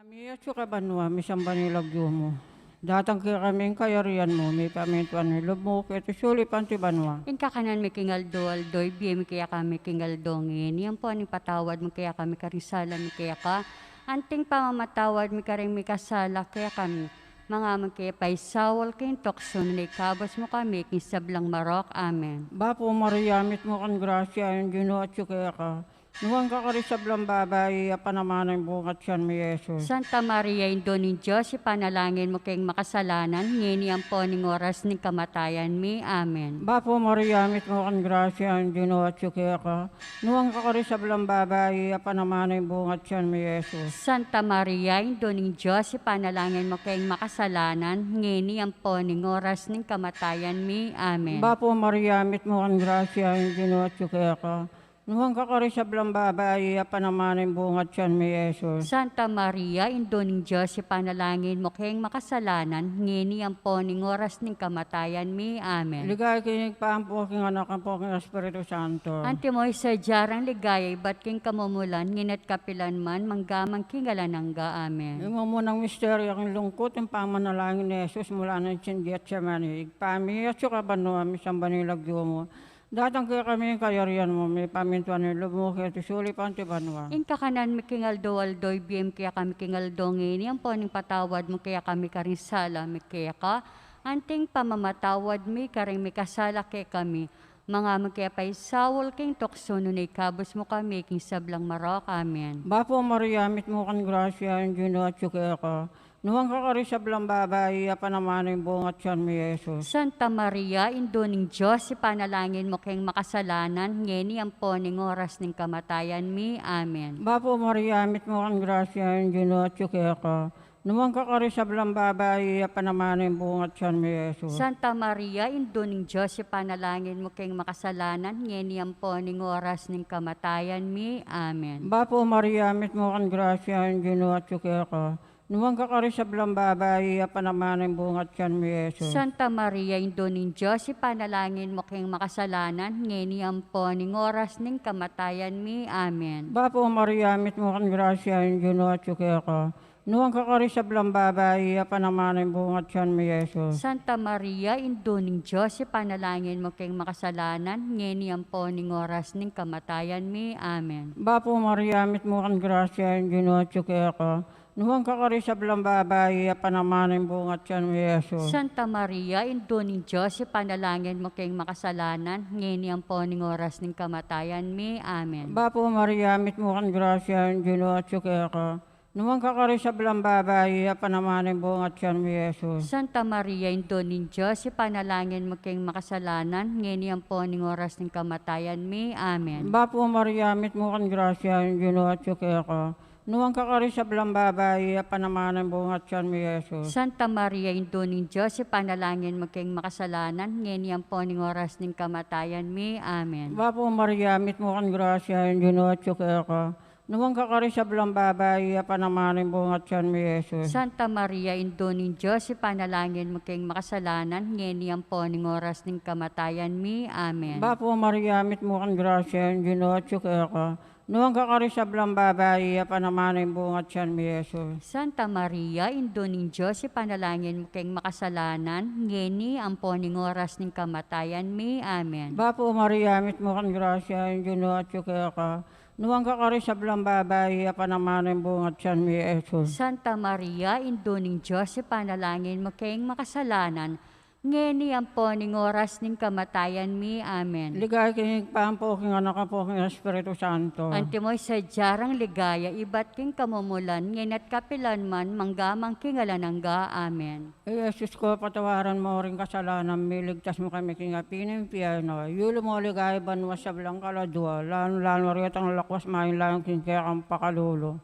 Kami at suka banwa, misang banilagyo mo. Datang kaya kaming kayarian mo, may pamintuan ni mo, kaya suli panti banwa. In kakanan mi kingaldo-aldoy, biya mi kaya kami kingaldongin. Yan po aning patawad mo kaya kami karisala mi kaya ka. Anting pamamatawad mi karing mi kasala kaya kami. Mga kaya pa'y sawal king tokso na ikabas mo kami king sablang marok. Amen. Bapo mariyamit mo kan grasya, yung gino at kaya ka. Nuwang kakarisablang babae, panamanan bungat siyan mi Yesus. Santa Maria, Indo ni Diyos, ipanalangin mo kayong makasalanan, ngini ang po ning oras ng kamatayan mi. Amen. Bapo mariyamit mo kan grasya, yung gino at kaya ka. Nuwang kakarisablang babae, panamanan bungat siyan mi Yesus. Santa Maria, Indo ni Diyos, ipanalangin mo kayong makasalanan, ngini ang po ning oras ng kamatayan mi. Amen. Bapo mariyamit mo kan grasya, yung gino at kaya ka. Nuwang kakarisablang babae, panamanan bungat siyan mi Yesus. Santa Maria, Indo ng Diyos, ipanalangin mo kayong makasalanan, ngini ang po ning oras ng kamatayan mi. Amen. Ligay kinig pa ang poking anak ang poking Espiritu Santo. Ante mo sa jarang ligaya, ba't king kamumulan, nginat kapilan man, manggamang kingalanangga. Amen. Yung munang misteryo ang lungkot, yung pamanalangin ni Jesus mula ng Chindiat siya manig. Pami at suka bano, misang banilagyo mo. Datang kaya kami yung kayarian mo, may pamintuan ni mo, kaya suli panti banwa. In kakanan mi kingaldo-aldoy, biyem kaya kami kingaldongin, yan po ning patawad mo kaya kami karisala, mi kaya ka. Anting pamamatawad mi karing mi kasala kaya kami. Mga magkaya pa'y sawal king tokso nun ikabos mo kami king sablang marok. Amen. Bapo mariyamit mo kan grasya, yung gino at kaya ka. Nuwang kakarisablang babae, panamanan bungat siyan mi Jesus. Santa Maria, Indo ng Diyos, ipanalangin mo kayong makasalanan, ngeni ang po ning oras ng kamatayan mi. Amen. Bapo mariyamit mo kan grasya, yung gino at kaya ka. Nuwang kakarisablang babae, panamanan bungat siyan mi Jesus. Santa Maria, Indo ng Diyos, ipanalangin mo kayong makasalanan, ngeni ang po ning oras ng kamatayan mi. Amen. Bapo mariyamit mo kan grasya, yung gino at kaya ka. Nuwang kakarisablang babae, panamanan bungat siyan mi Jesus. Santa Maria, Indo ng Diyos, ipanalangin mo kayong makasalanan, ngeni ang po ning oras ng kamatayan mi. Amen. Bapo mariyamit mo kan grasya, yung gino at kaya ka. Nuwang kakarisablang babae, panamanan bungat siyan mi Jesus. Santa Maria, Indo ng Diyos, ipanalangin mo kayong makasalanan, ngeni ang po ning oras ng kamatayan mi. Amen. Bapo mariyamit mo kan grasya, yung gino at kaya ka. Nuwang kakarisablang babae, panamanan bungat siyan mi Jesus. Santa Maria, Indo ng Diyos, ipanalangin mo kayong makasalanan, ngeni ang po ning oras ng kamatayan mi. Amen. Bapo mariyamit mo kan grasya, yung gino at kaya ka. Nuwang kakarisablang babae, panamanan bungat siyan mi Jesus. Santa Maria, Indo ng Diyos, ipanalangin mo kayong makasalanan, ngeni ang po ning oras ng kamatayan mi. Amen. Bapo mariyamit mo kan grasya, yung gino at kaya ka. Nuwang kakarisablang babae, panamanan bungat siyan mi Jesus. Santa Maria, Indo ng Diyos, ipanalangin mo kayong makasalanan, ngeni ang po ning oras ng kamatayan mi. Amen. Bapo mariyamit mo kan grasya, yung gino at kaya ka. Nuwang kakarisablang babae, panamanan bungat siyan mi Jesus. Santa Maria, Indo ng Diyos, ipanalangin mo kayong makasalanan, ngeni ang po ning oras ng kamatayan mi. Amen. Bapo mariyamit mo kan grasya, yung gino at kaya ka. Nuwang kakarisablang babae, panamanan bungat siyan mi Jesus. Santa Maria, Indo ng Diyos, ipanalangin mo kayong makasalanan, ngeni ang po ning oras ng kamatayan mi. Amen. Bapo mariyamit mo kan grasya, yung gino at kaya ka. Nuwang kakarisablang babae, panamanan bungat siyan mi Jesus. Santa Maria, Indo ng Diyos, ipanalangin mo kayong makasalanan, ngeni ang po ning oras ng kamatayan mi. Amen. Ligay kinig pa ang poking anak ang poking Espiritu Santo. Ante mo sa jarang ligaya, iba't king kamumulan, nginat kapilan man, manggamang kingalanangga. Amen. Jesus ko, patawaran mo rin kasalanan, miligtas mo kami kingapin ng piyano. Yulo mo ligay banwa sa blang kaladwa, lalo rin ang lakwas maing lang kinkaya ang pakalulo.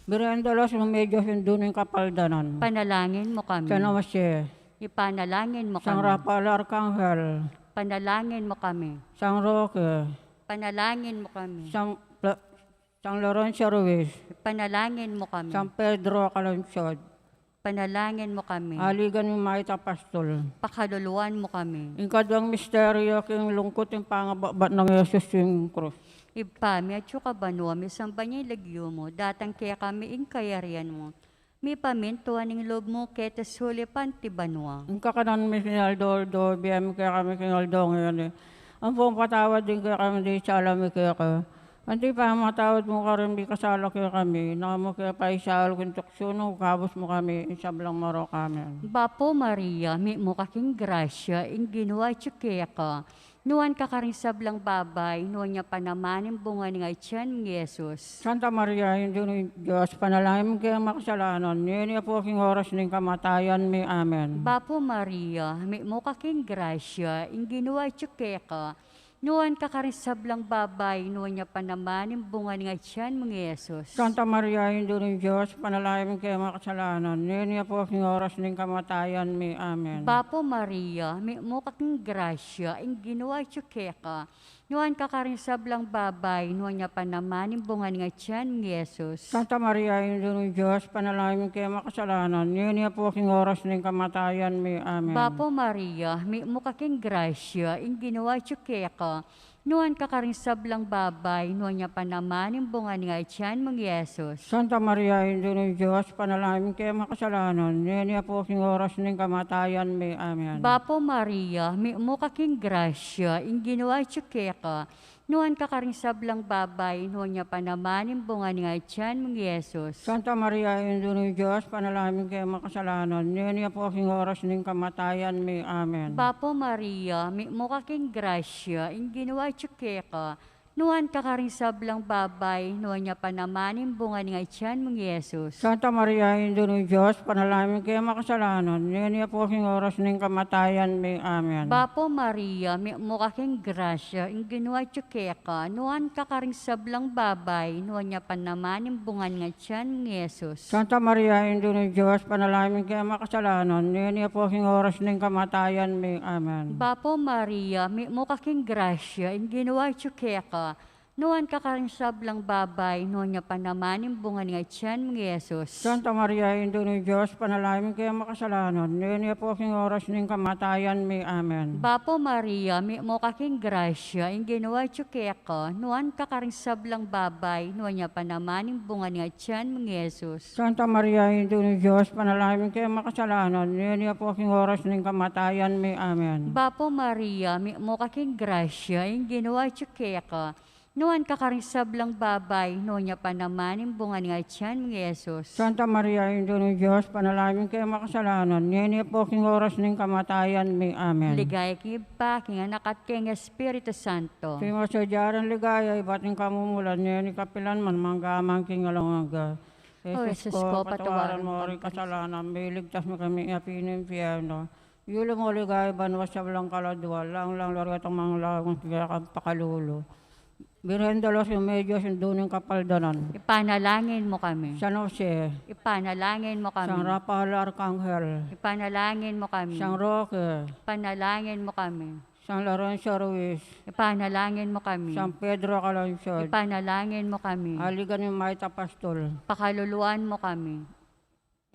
Birendalos mo medyo hindunin kapaldanan. Panalangin mo kami. Sa namasye, Ipanalangin mo Sang kami. Rafael Arcangel, Panalangin mo kami. Sang Roque, Panalangin mo kami. Sang Lorenzo Ruiz, Panalangin mo kami. Sang Pedro Calonsod, Panalangin mo kami. aligan mo maita pastol. Pakaluluan mo kami. Ikadwang misteryo, king lungkot yung pangababat ng Jesus yung krus. Ibpa, mi at ka banwa, mi samba niya ilagyo mo, datang kaya kami ing kayarian mo. Mi pamintuan ng loob mo kete sulipan ti banwa. Ang kakanan mi kinaldo, biyam kaya kami kinaldo ngayon eh. Ang pong patawad din kaya kami di sa alam kaya ka. Anti pa matawad mo ka rin di kasala kaya kami. Nakamo kaya pa isaal konstruksyon, kabos mo kami, isablang maro kami. Bapo Maria, mi mo kaking grasya, in ginawa tsukaya ka. Nuan ka karing sablang babay, nuan niya panamanin bunga ni tiyan ng Yesus. Santa Maria, hindi ni Diyos, panalangin mo kaya makasalanan. Niya po aking oras ng kamatayan mi. Amen. Bapo Maria, mi mo kaking grasya, in ginawa tsukaya ka. Nuan ka karing sablang babay, nuan niya panamanin bunga ni tiyan ng Yesus. Santa Maria, hindi ni Diyos, panalangin mo kaya makasalanan. Niya po aking oras ng kamatayan mi. Amen. Bapo Maria, mi mo kaking grasya, in ginawa tsukaya ka. Nuan ka karing sablang babay, nuan niya panamanin bunga ni tiyan ng Yesus. Santa Maria, hindi ni Diyos, panalangin mo kaya makasalanan. Niya po aking oras ng kamatayan mi. Amen. Bapo Maria, mi mo kaking grasya, in ginawa tsukaya ka. Nuan ka karing sablang babay, nuan niya panamanin bunga ni tiyan ng Yesus. Santa Maria, hindi ni Diyos, panalangin mo kaya makasalanan. Niya po aking oras ng kamatayan mi. Amen. Bapo Maria, mi mo kaking grasya, in ginawa tsukaya ka. Nuan ka karing sablang babay, nuan niya panamanin bunga ni tiyan ng Yesus. Santa Maria, hindi ni Diyos, panalangin mo kaya makasalanan. Niya po aking oras ng kamatayan mi. Amen. Bapo Maria, mi mo kaking grasya, in ginawa tsukaya ka. Nuan ka karing sablang babay, nuan niya panamanin bunga ni tiyan ng Yesus. Santa Maria, hindi ni Diyos, panalangin mo kaya makasalanan. Niya po aking oras ng kamatayan mi. Amen. Bapo Maria, mi mo kaking grasya, in ginawa tsukaya ka. Nuan ka karing sablang babay, nuan niya panamanin bunga ni tiyan ng Yesus. Santa Maria, hindi ni Diyos, panalangin mo kaya makasalanan. Niya po aking oras ng kamatayan mi. Amen. Bapo Maria, mi mo kaking grasya, in ginawa tsukaya ka. Nuan ka karing sablang babay, nuan niya panamanin bunga ni tiyan ng Yesus. Santa Maria, hindi ni Diyos, panalangin mo kaya makasalanan. Niya po aking oras ng kamatayan mi. Amen. Bapo Maria, mi mo kaking grasya, in ginawa tsukaya ka. Nuan ka karing sablang babay, nuan niya panamanin bunga ni tiyan ng Yesus. Santa Maria, hindi ni Diyos, panalangin mo kaya makasalanan. Niya po aking oras ng kamatayan mi. Amen. Bapo Maria, mi mo kaking grasya, in ginawa tsukaya ka. Nuan ka karing sablang babay, nuan niya panamanin bunga ni tiyan ng Yesus. Santa Maria, hindi ni Diyos, panalangin mo kaya makasalanan. Niya po aking oras ng kamatayan mi. Amen. Ligaya king iba, king anak at king Espiritu Santo. Kaya sa diyaran ligaya, ibating kamumulan niya ni kapilan man, manggamang king alangaga. O Jesus ko, patawaran mo rin kasalanan, may ligtas mo kami iapin ng piyano. Yulo mo ligaya, banwas sa walang kaladwa, lang laro itong mga lawang kaya kang pakalulo. Birendalos yung medyos yung dunong kapaldanan. Ipanalangin mo kami. San Jose, Ipanalangin mo San kami. Rafael Arcangel, Ipanalangin mo kami. San Roque, Ipanalangin mo kami. San Lorenzo Ruiz, Ipanalangin mo kami. San Pedro Calansod, Ipanalangin mo kami. Aligan ni Maita Pastol. Pakaluluan mo kami.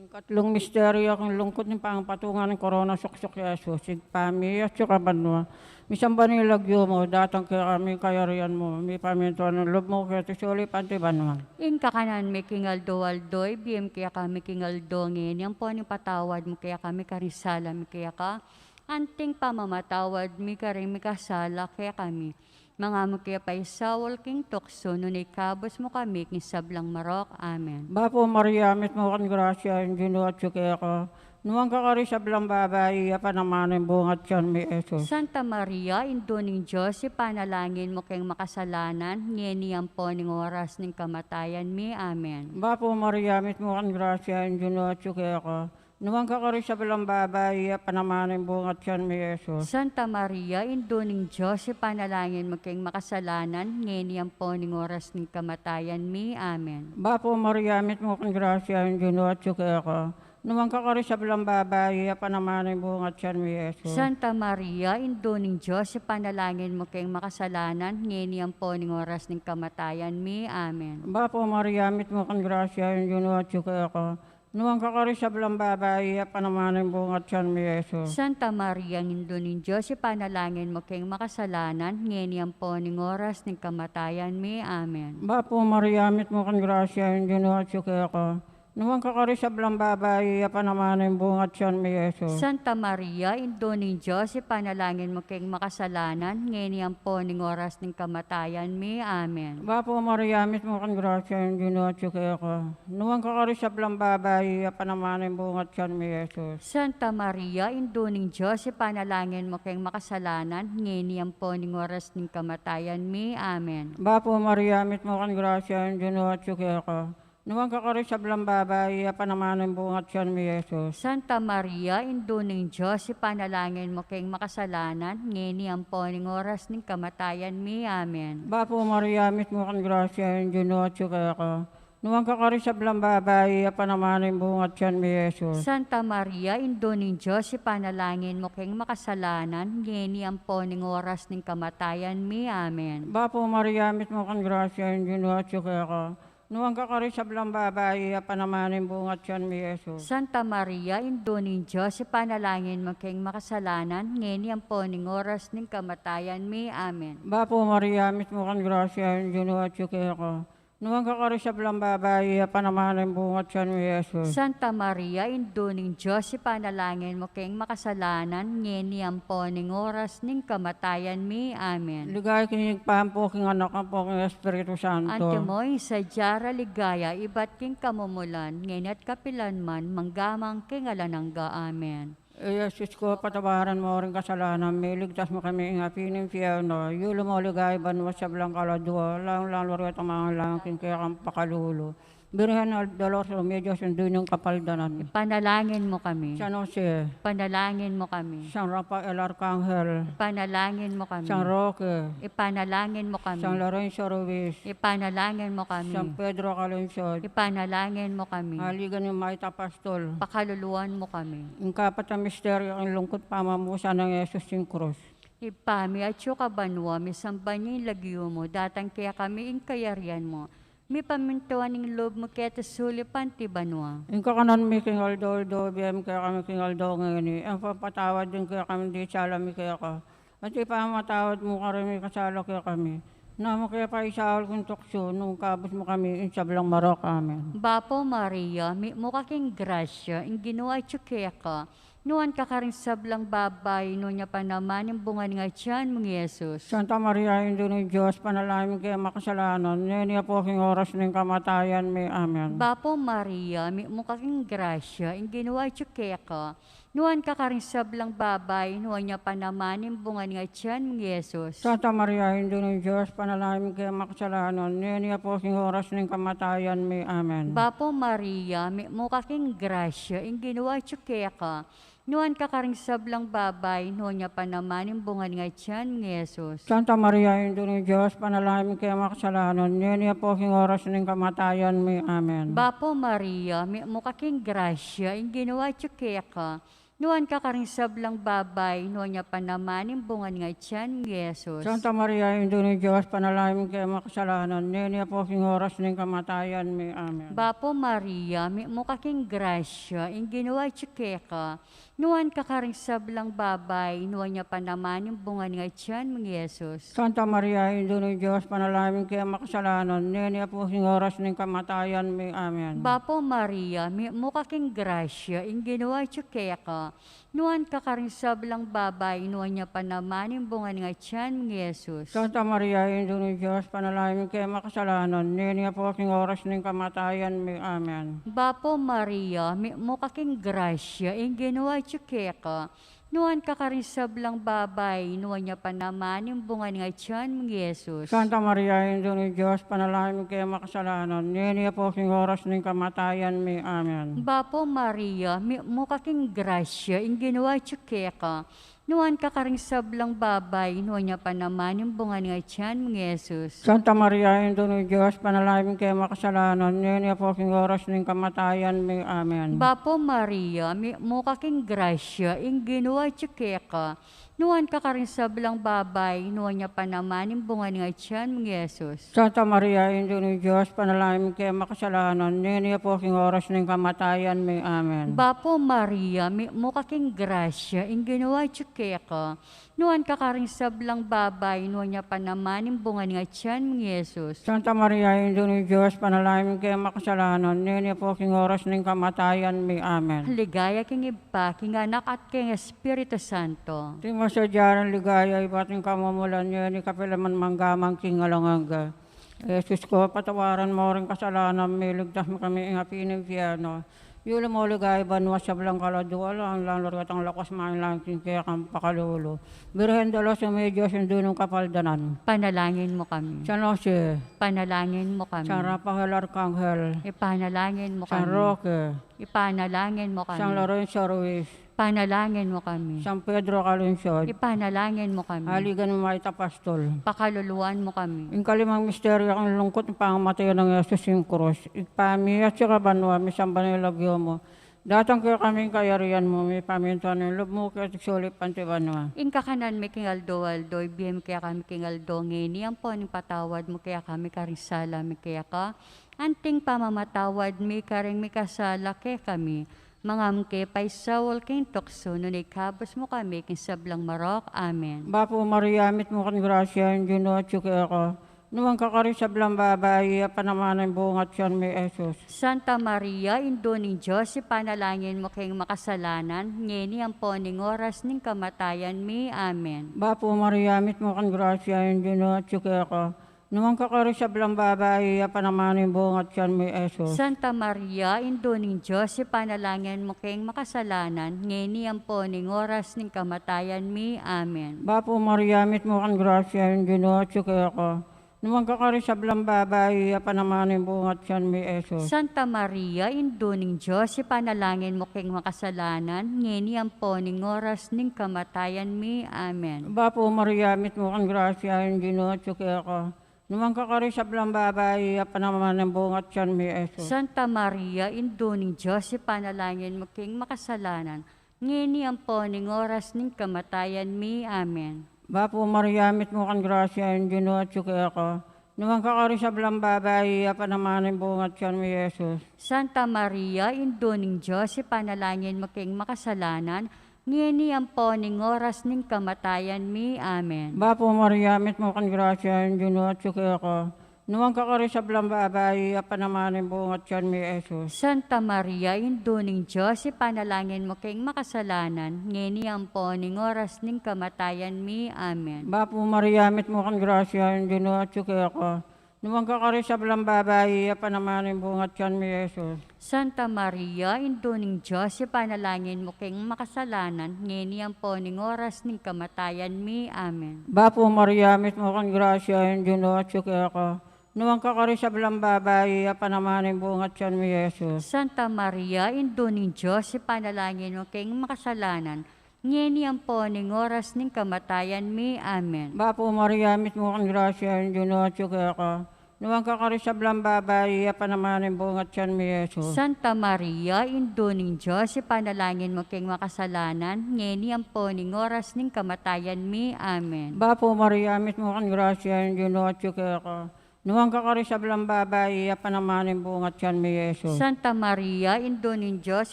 Ang katlong misteryo, ang lungkot ng pangpatungan ng korona suksok Yesus, sigpami at sukabanwa. Misang ba nilagyo mo, datang kaya kami kayarian mo, may pamintuan ng loob mo kaya tisuli pantibanwa. In kakanan may kingaldo-aldoy, biyem kaya kami kingaldongin, yang po ang patawad mo kaya kami karisala, mi kaya ka, anting pamamatawad, mi karing mi kasala kaya kami. Mga mo kaya pa isawal king tukso, nun ikabos mo kami, king sablang marok. Amen. Bapo Maria, mit mo kan grasya, yung ginuat kaya ka. Nuwang kakari sa blang babae, apa naman ang bungat siyan may Yesus. Santa Maria, Indo ng Diyos, ipanalangin mo kayong makasalanan, niyeniyan po ng oras ng kamatayan mi. Amen. Bapo Maria, mit mo kan grasya, yung ginuat kaya ka. Nuwang kakari sa blang babae, apa naman ang bungat siyan may Yesus. Santa Maria, Indo ng Diyos, ipanalangin mo kayong makasalanan, niyeniyan po ng oras ng kamatayan mi. Amen. Bapo Maria, mit mo kan grasya, yung ginuat kaya ka. Nuwang kakari sa blang babae, apa naman ang bungat siyan may Yesus. Santa Maria, Indo ng Diyos, ipanalangin mo kayong makasalanan, niyeniyan po ng oras ng kamatayan mi. Amen. Bapo Maria, mit mo kan grasya, yung ginuat kaya ka. Nuwang kakari sa blang babae, apa naman ang bungat siyan may Yesus. Santa Maria, Indo ng Diyos, ipanalangin mo kayong makasalanan, niyeniyan po ng oras ng kamatayan mi. Amen. Bapo Maria, mit mo kan grasya, yung ginuat kaya ka. Nuwang kakarisab lang babae, apanaman ng bungat siyan may Yesus. Santa Maria, Indo ng Diyos, ipanalangin mo kayong makasalanan, ngayon po ning oras ng kamatayan mi. Amen. Bapo Maria, mismo kang grasya, yung ginotyo kaya ka. Nuwang kakarisab lang babae, apanaman ng bungat siyan may Yesus. Santa Maria, Indo ng Diyos, ipanalangin mo kayong makasalanan, ngayon po ning oras ng kamatayan mi. Amen. Bapo Maria, mismo kang grasya, yung ginotyo kaya ka. Nuwang kakarisab lang babae, apanaman ng bungat siyan may Yesus. Santa Maria, Indo ng Diyos, ipanalangin mo kayong makasalanan, ngayon po ning oras ng kamatayan mi. Amen. Bapo Maria, mismo kang grasya, yung ginotyo kaya ka. Nuwang kakarisab lang babae, apanaman ng bungat siyan may Yesus. Santa Maria, Indo ng Diyos, ipanalangin mo kayong makasalanan, ngayon po ning oras ng kamatayan mi. Amen. Bapo Maria, mismo kang grasya, yung ginotyo kaya ka. Nuwang kakarisab lang babae, apanaman ng bungat siyan may Yesus. Santa Maria, Indo ng Diyos, ipanalangin mo kayong makasalanan, ngayon po ning oras ng kamatayan mi. Amen. Bapo Maria, mismo kang grasya, yung ginotyo kaya ka. Nuwang kakarisab lang babae, apanaman ng bungat siyan may Yesus. Santa Maria, Indo ng Diyos, ipanalangin mo kayong makasalanan, ngayon po ning oras ng kamatayan mi. Amen. Ligay kinigpaan po king anak ang po king Espiritu Santo. Antemoy, sa Jara Ligaya, iba't king kamumulan, ngayon at kapilan man, manggamang king alanangga. Amen. Jesus ko, patabaran mo rin kasalanan, may ligtas mo kami ingapin ng fiyano, yulo mo ligay, banwas sa blang kaladwa, lang lurit ang mga langking kaya kang pakalulo. Birhen al Dolores, Medios, yung dunong kapaldanan. Panalangin mo kami. San Jose, Panalangin mo kami. San Rafael Arcangel, Panalangin mo kami. San Roque, Ipanalangin mo kami. San Lorenzo Ruiz, Ipanalangin mo kami. San Pedro Calungsod, Ipanalangin mo kami. Haligan ni Maita Pastol, Pakaluluan mo kami. ang kapat na misteryo ang lungkot pamamusa ng Jesus yung krus. Ipami at yung kabanwa, misamba niya yung lagyo mo, datang kaya kami yung kayarian mo. May pamintuan ng loob mo kaya tasulipan ti banwa. Yung kakanan mi king Aldo, BM kaya kami king Aldo ngayon eh. Ang papatawad din kaya kami di salami kaya ka. At ipamatawad mo ka rin may kasala kaya kami. Na mo kaya pa isaol kong tuksyo nung kabos mo kami insablang marok amin. Bapo Maria, may mukha king grasya, yung ginawa kaya ka. Nuan ka karing sablang babay, no niya pa naman yung bunga nga tiyan mong Yesus. Santa Maria, Indo ng Diyos, panalangin kaya makasalanan. Niya po king oras ng kamatayan may amen. Bapo Maria, may mukha king grasya, yung ginawa kaya ka. Nuan ka karing sablang babay, nuan niya pa naman yung bunga nga tiyan mong Yesus. Santa Maria, Indo ng Diyos, panalangin kaya makasalanan. Niya po king oras ng kamatayan may amen. Bapo Maria, may mukha king grasya, yung ginawa kaya ka. Nuan ka karing sablang babay, nuan niya pa naman yung bunga nga tiyan mong Yesus. Santa Maria, Indo ng Diyos, panalangin kaya makasalanan. Niya po king oras ng kamatayan may amen. Bapo Maria, may mukha king grasya, yung ginawa kaya ka. Nuan ka karing sablang babay, nuan niya pa naman yung bunga nga tiyan mong Yesus. Santa Maria, Indo ng Diyos, panalangin kaya makasalanan. Niya po king oras ng kamatayan may amen. Bapo Maria, may mukha king grasya, yung ginawa kaya ka. Nuan ka karing sablang babay, nuan niya pa naman yung bunga nga tiyan mong Yesus. Santa Maria, Indo ng Diyos, panalangin kaya makasalanan. Niya po king oras ng kamatayan may amen. Bapo Maria, may mukha king grasya, yung ginawa kaya ka. Nuan ka karing sablang babay, nuan niya pa naman yung bunga nga tiyan mong Yesus. Santa Maria, Indo ng Diyos, panalangin kaya makasalanan. Niya po king oras ng kamatayan may amen. Bapo Maria, may mukha king grasya, yung ginawa kaya ka. Nuan ka karing sablang babay, nuan niya pa naman yung bunga nga tiyan mong Yesus. Santa Maria, Indo ng Diyos, panalangin kaya makasalanan. Niya po king oras ng kamatayan may amen. Bapo Maria, may mukha king grasya, yung ginawa kaya ka. Nuan ka karing sablang babay, nuan niya pa naman yung bunga nga tiyan mong Yesus. Santa Maria, Indo ng Diyos, panalangin kaya makasalanan. Niya po king oras ng kamatayan may amen. Bapo Maria, may mukha king grasya, yung ginawa kaya ka. Nuan ka karing sablang babay, nuan niya pa naman yung bunga nga tiyan mong Yesus. Santa Maria, Indo ng Diyos, panalangin kaya makasalanan. Niya po king oras ng kamatayan may amen. Bapo Maria, may mukha king grasya, yung ginawa kaya ka. Nuan ka karing sablang babay, nuan niya panamanin bunga nga tiyan mong Yesus. Santa Maria, Indo ni Diyos, panalangin kayo makasalanan, nini po king oras ng kamatayan mi. Amen. Ligaya king iba, king anak at king Espiritu Santo. Di mo sa diyaran ligaya, ibating kamumulan niyo, ni kapilaman manggamang king alanganga. Jesus ko, patawaran mo rin kasalanan, may ligtas mo kami ingapi ng piyano. Yulo mo ligay banwas sa blang kaladwala, ang lalaro at ang lakas maing langking kaya kang pakalulu. Birhen dalos sa may Diyos yung dunong kapaldanan. Panalangin mo kami. San Jose, Panalangin mo kami. San Rafael Arcangel, Ipanalangin mo San kami. Roque, Ipanalangin mo San kami. Lorenzo Ruiz, Panalangin mo kami. San Pedro Calunsod, Ipanalangin mo kami. Haligan mo may tapastol. Pakaluluan mo kami. Yung kalimang misteryo ang lungkot ng pangamatay ng Yesus yung krus. Ipami at saka banwa, may samba nilagyo mo. Datang kayo kaming kayarian mo, may pamintuan ng loob mo kaya tiksulip panti banwa. Inka kanan may kingaldo-aldo, ibiyem kaya kami kingaldo ngini, ang po ning patawad mo kaya kami karisala, may kaya ka. Anting pamamatawad mi karing mi kasala kaya kami. Mga mke paisawol king tukso, nun ikabos mo kami king sablang marok. Amen. Bapo Maria, mit mo kan grasya, yung Juno at suki ako. Nuwang kakari sa blang babae, panamanan bungat siyan may Jesus. Santa Maria, Indo ning Diyos, ipanalangin mo kayong makasalanan, ngeni ang po ning oras ning kamatayan mi. Amen. Bapo Maria, mit mo kan grasya, yung Juno at suki ako. Nuwang kakari sa blang babae, panamanan bungat siyan may Jesus. Santa Maria, Indo ning Diyos, ipanalangin mo kayong makasalanan, ngeni ang po ning oras ning kamatayan mi. Amen. Bapo Maria, mit mo kan grasya, yung Juno at suki ako. Nuwang kakari sa blang babae, panamanin bungat siyan may Jesus. Santa Maria, Indo ning Diyos, ipanalangin mo kayong makasalanan, ngeni ang po ning oras ning kamatayan mi. Amen. Bapo Maria, mit mo kan grasya, yung Juno at suki ako. Nuwang kakari sa blang babae, panamanin bungat siyan may Jesus. Santa Maria, Indo ning Diyos, ipanalangin mo kayong makasalanan, ngeni ang po ning oras ning kamatayan mi. Amen. Bapo Maria, mit mo kan grasya, yung Juno at suki ako. Nuwang kakari sa blang babae, panamanin bungat siyan may Jesus. Santa Maria, Indo ning Diyos, ipanalangin mo kayong makasalanan, ngeni ang po ning oras ning kamatayan mi. Amen. Bapo Maria, mit mo kan grasya, yung Juno at suki ako. Nuwang kakari sa blang babae, panamanin bungat siyan may Jesus. Santa Maria, Indo ning Diyos, ipanalangin mo kayong makasalanan, ngeni ang po ning oras ning kamatayan mi. Amen. Bapo Maria, mit mo kan grasya, yung Juno at suki ako. Nuwang kakari sa blang babae, panamanin bungat siyan may Jesus. Santa Maria, Indo ning Diyos, ipanalangin mo kayong makasalanan, ngeni ang po ning oras ning kamatayan mi. Amen. Bapo Maria, mit mo kan grasya, yung Juno at suki ako. Nuwang kakari sa blang babae, panamanin bungat siyan may Jesus. Santa Maria, Indo ning Diyos, ipanalangin mo kayong makasalanan, ngeni ang po ning oras ning kamatayan mi. Amen. Bapo Maria, mit mo kan grasya, yung Juno at suki ako. Nuwang kakari sa blang babae, panamanin bungat siyan may Jesus. Santa Maria, Indo ning Diyos, ipanalangin mo kayong makasalanan, ngeni ang po ning oras ning kamatayan mi. Amen. Bapo Maria, mit mo kan grasya, yung Juno at suki ako. Nuwang kakari sa blang babae, panamanin bungat siyan may Jesus. Santa Maria, Indo ning Diyos,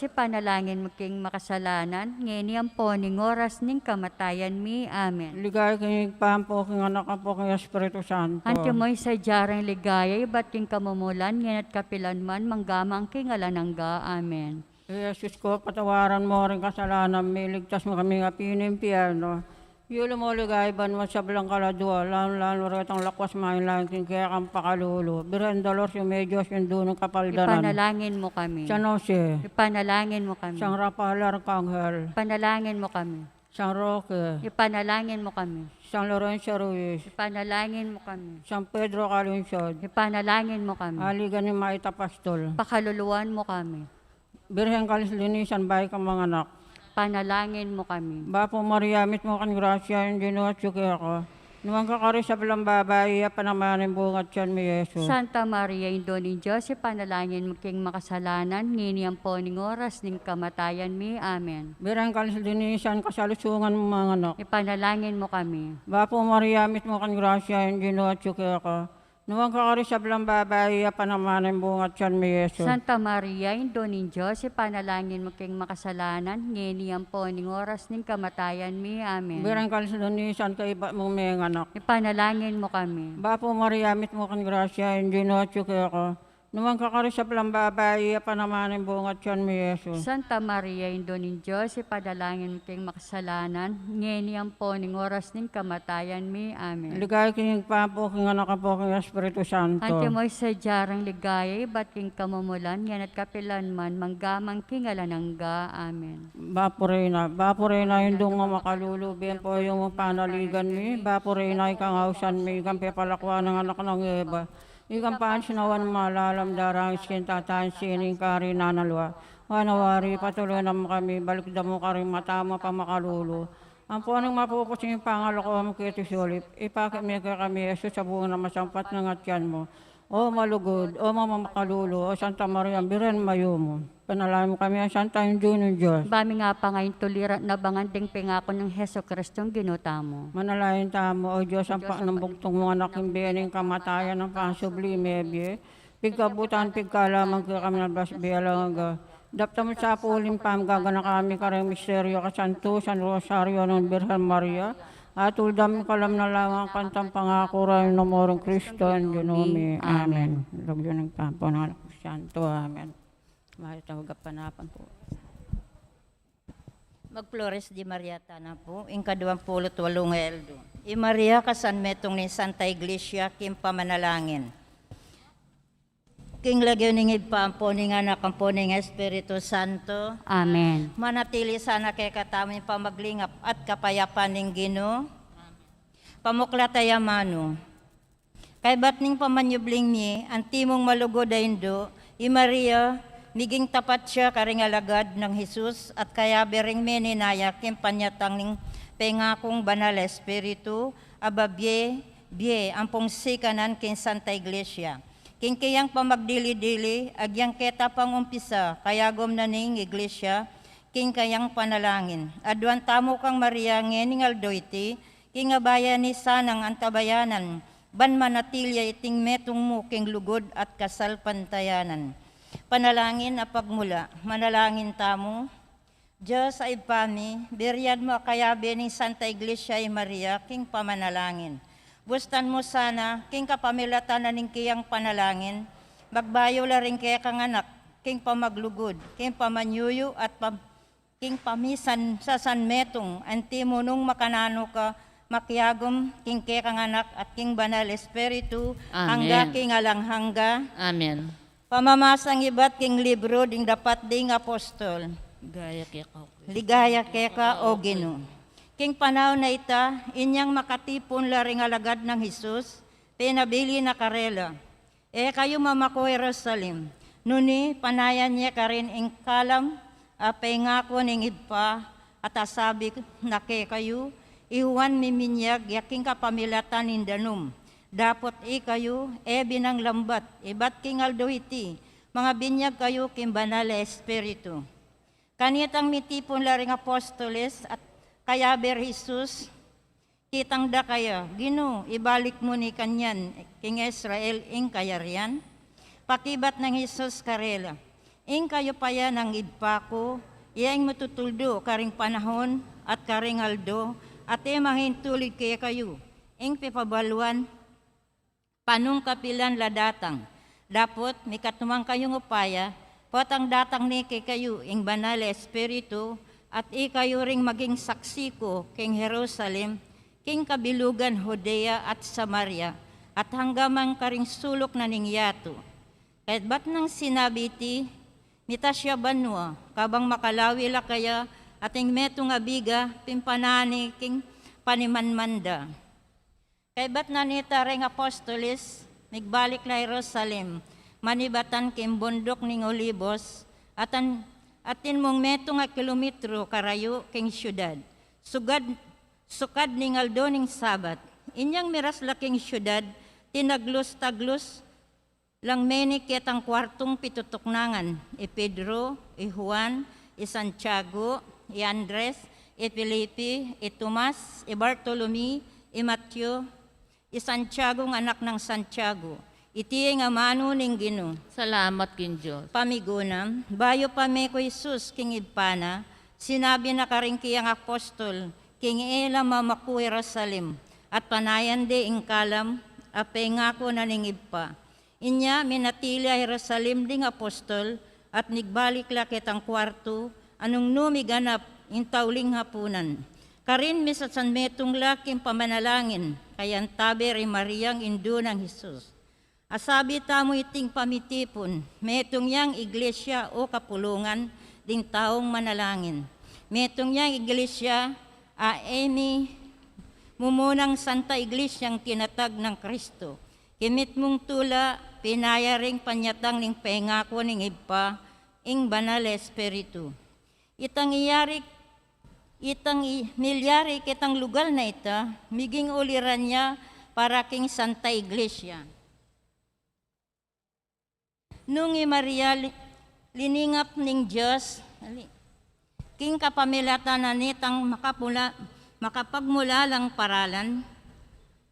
ipanalangin mo kayong makasalanan, ngeni ang po ning oras ning kamatayan mi. Amen. Ligay kayong pampo, king anak po, king Espiritu Santo. Anti mo'y sa jarang ligaya, iba't king kamumulan, ngenat kapilan man, manggamang king alanangga. Amen. Jesus ko, patawaran mo rin kasalanan, may ligtas mo kami nga pinimpiano. Yulo mo ligay banwa sa blang kaladwa, lalo retang lakwas main langking kaya kang pakalulu. Biren dalos yung medyos yung dunong kapaldanan. Ipanalangin mo kami. San Jose, Ipanalangin mo kami. San Rafael Arcangel, Ipanalangin mo kami. San Roque, Ipanalangin mo kami. San Lorenzo Ruiz, Ipanalangin mo kami. San Pedro Calunsod, Ipanalangin mo kami. Haligan ni Maita Pastol, Pakaluluan mo kami. Birhen Kalislinisan, bahay kang mga anak. Panalangin mo kami. Bapo Maria, mit mo kan grasya, yung Juno at suki ako. Nuwang kakari sa blang babae, panamanin bungat siyan may Jesus. Santa Maria, Indo ning Diyos, ipanalangin mo kayong makasalanan, ngini ang po ning oras ning kamatayan mi. Amen. Birang kalis-linisan, kasalusungan mo mga anak. Ipanalangin mo kami. Bapo Maria, mit mo kan grasya, yung Juno at suki ako. Nuwang kakarisab lang babae, panamanin bungat siyan mi Yesus. Santa Maria, Indo ning Diyos, ipanalangin mo king makasalanan, ngeniyan po ning oras ning kamatayan mi. Amen. Birang kalsudonisan ka iba mong may anak. Ipanalangin mo kami. Bapo Maria, mit mo kan grasya, hindi no tsuke ko. Nuwang kakarisab lang babae, panamanin bungat siyan mi Yesus. Santa Maria, Indo ning Diyos, ipadalangin mo king makasalanan, ngeniyan po ning oras ning kamatayan mi. Amen. Ligay kining papo, king anak po, king Espiritu Santo. Ante mo'y sa jarang ligaya, ba't king kamumulan, yan at kapilan man, manggamang king alanangga. Amen. Bapo Reyna, yung dunga makalulubian po yung panaligan mi. Bapo Reyna, ikangausan mi, ikang pepalakwa ng anak ng Eva. Ikang paan sinawan malalam darang iskin tataan sining kari nanalwa. Wanawari patuloy naman kami, balik damo kari matama pa makalulo. Ang po nang mapupusing yung pangalo ko ang kiti sulip, ipakimig kami Yesus sa buong na masampat ng atyan mo. O malugod, o mamakalulo, o Santa Maria, biren mayo mo. Panalain mo kami ang Santa Indio ng Diyos. Bami nga pa ngayon tulirat na banganding pingako ng Heso Kristong ginuta mo. Manalain tamo, o Diyos, ang panambugtong mga naking biyaning kamatayan ng pansublime, biye. Pigkabutan, pigkalaman ka kami na basbiyalang aga. Dapta mo sa puling pamgaga na kami karang misteryo kasanto San Rosario ng Birhen Maria. At uldam kalam na lang ang kantang pangako rin ng morong Kristo ang Dinomi. Amen. Lagyo ng tampo ng anak Santo. Amen. Mahitawag panapan po. Magflores di Maria Tana po, ing 28 Eldo. I Maria kasan metong ni Santa Iglesia, kim pamanalangin. King lagyo ning ipampo ning anak ang po ning Espiritu Santo. Amen. Manatili sana kay katamin pamaglingap at kapayapan ning Ginoo. Pamuklataya mano. Kay bat ning pamanyubling mi, ang timong malugod indo, i Maria, miging tapat siya karing alagad ng Jesus at kaya bering meninaya kim panyatang ning pengakong banal Espiritu, ababye, ampong sikanan kin Santa Iglesia. King kayang pamagdili-dili, agyang keta pang umpisa, kayagom na ning iglesia, king kayang panalangin. Adwan tamo kang Maria ngening aldoyti, king abayan ni sanang antabayanan, ban manatilya iting metong mo king lugod at kasalpantayanan. Panalangin apagmula, manalangin tamo. Diyos ay pami, beriyan mo kayabe ni Santa Iglesia ay Maria, king pamanalangin. Bustan mo sana, king kapamilatan na ning kiyang panalangin, magbayo la rin kaya kang anak, king pamaglugod, king pamanyuyo at king pamisan sa sanmetong, antimo nung makanano ka, makyagom, king kaya kang anak at king banal espiritu, hangga king alanghangga. Amen. Pamamasang iba't king libro, ding dapat ding apostol. Ligaya keka o Ginoo. King panaw na ita, inyang makatipon laring alagad ng Jesus, pinabili na karela. Kayo mamako Jerusalem, nuni panayan niya karin ing kalam, apay nga ko ning ipa, at asabi na kayo, ihuan miminyag, yaking kapamilatan indanum. Dapot kayo, binang lambat, ibat king aldoiti, mga binyag kayo king banal espiritu. Kanitang mitipon laring apostoles at kaya ber Jesus, kitang da kaya, Ginoo, ibalik mo ni kanyan, king Israel, ing kayarian. Pakibat ng Jesus karela, ing kayo paya ng idpako, iyang matutuldo karing panahon at karing aldo, at mahintulig kaya kayo, ing pipabaluan, panung kapilan ladatang. Dapot, may katumang kayong upaya, potang datang ni kay kayo, ing banal espiritu, at ikayo ring maging saksi ko king Jerusalem, king kabilugan Judea at Samaria, at hanggamang karing sulok na ning yato. Kahit ba't nang sinabi ti, mitasya banwa, kabang makalawi la kaya, ating metong abiga, pimpanani king panimanmanda. Kahit ba't nanita ring apostolis, migbalik la Jerusalem, manibatan king bundok ning Olibos, atin mong metong kilometro karayo king syudad. Sukad ning aldo ning sabat. Inyang miras laking syudad, tinaglos-taglos, lang meni ketang kwartong pitutuknangan. Pedro, Juan, Santiago, Andres, Felipe, Tomas, Bartolome, Matthew, Santiago ng anak ng Santiago, iti nga mano ning Ginoo. Salamat kin Diyos. Pamigunam, bayo pami ko Jesus king ipana, sinabi na karing kiyang apostol, king ela mamaku Jerusalem, at panayan de ing kalam, apay nga ko na ning ipa. Inya minatili a Jerusalem ding apostol, at nigbalik la kitang kwarto, anong numiganap in tauling hapunan. Karin mi sa sanmetong laking pamanalangin, kayan taber Mariang indo ng Jesus. Asabi tamo iting pamitipon, metong yang iglesia o kapulungan, ding taong manalangin. Metong yang iglesia, emi mumunang Santa Iglesyang tinatag ng Kristo. Kimit mong tula, pinayaring panyatang ning pengako ning ipa, ing banal espiritu. Milyari kitang lugar na ita, miging uliran niya para king Santa Iglesia. Nung Maria liningap ning Diyos, king kapamilatan na nitang makapagmula lang paralan,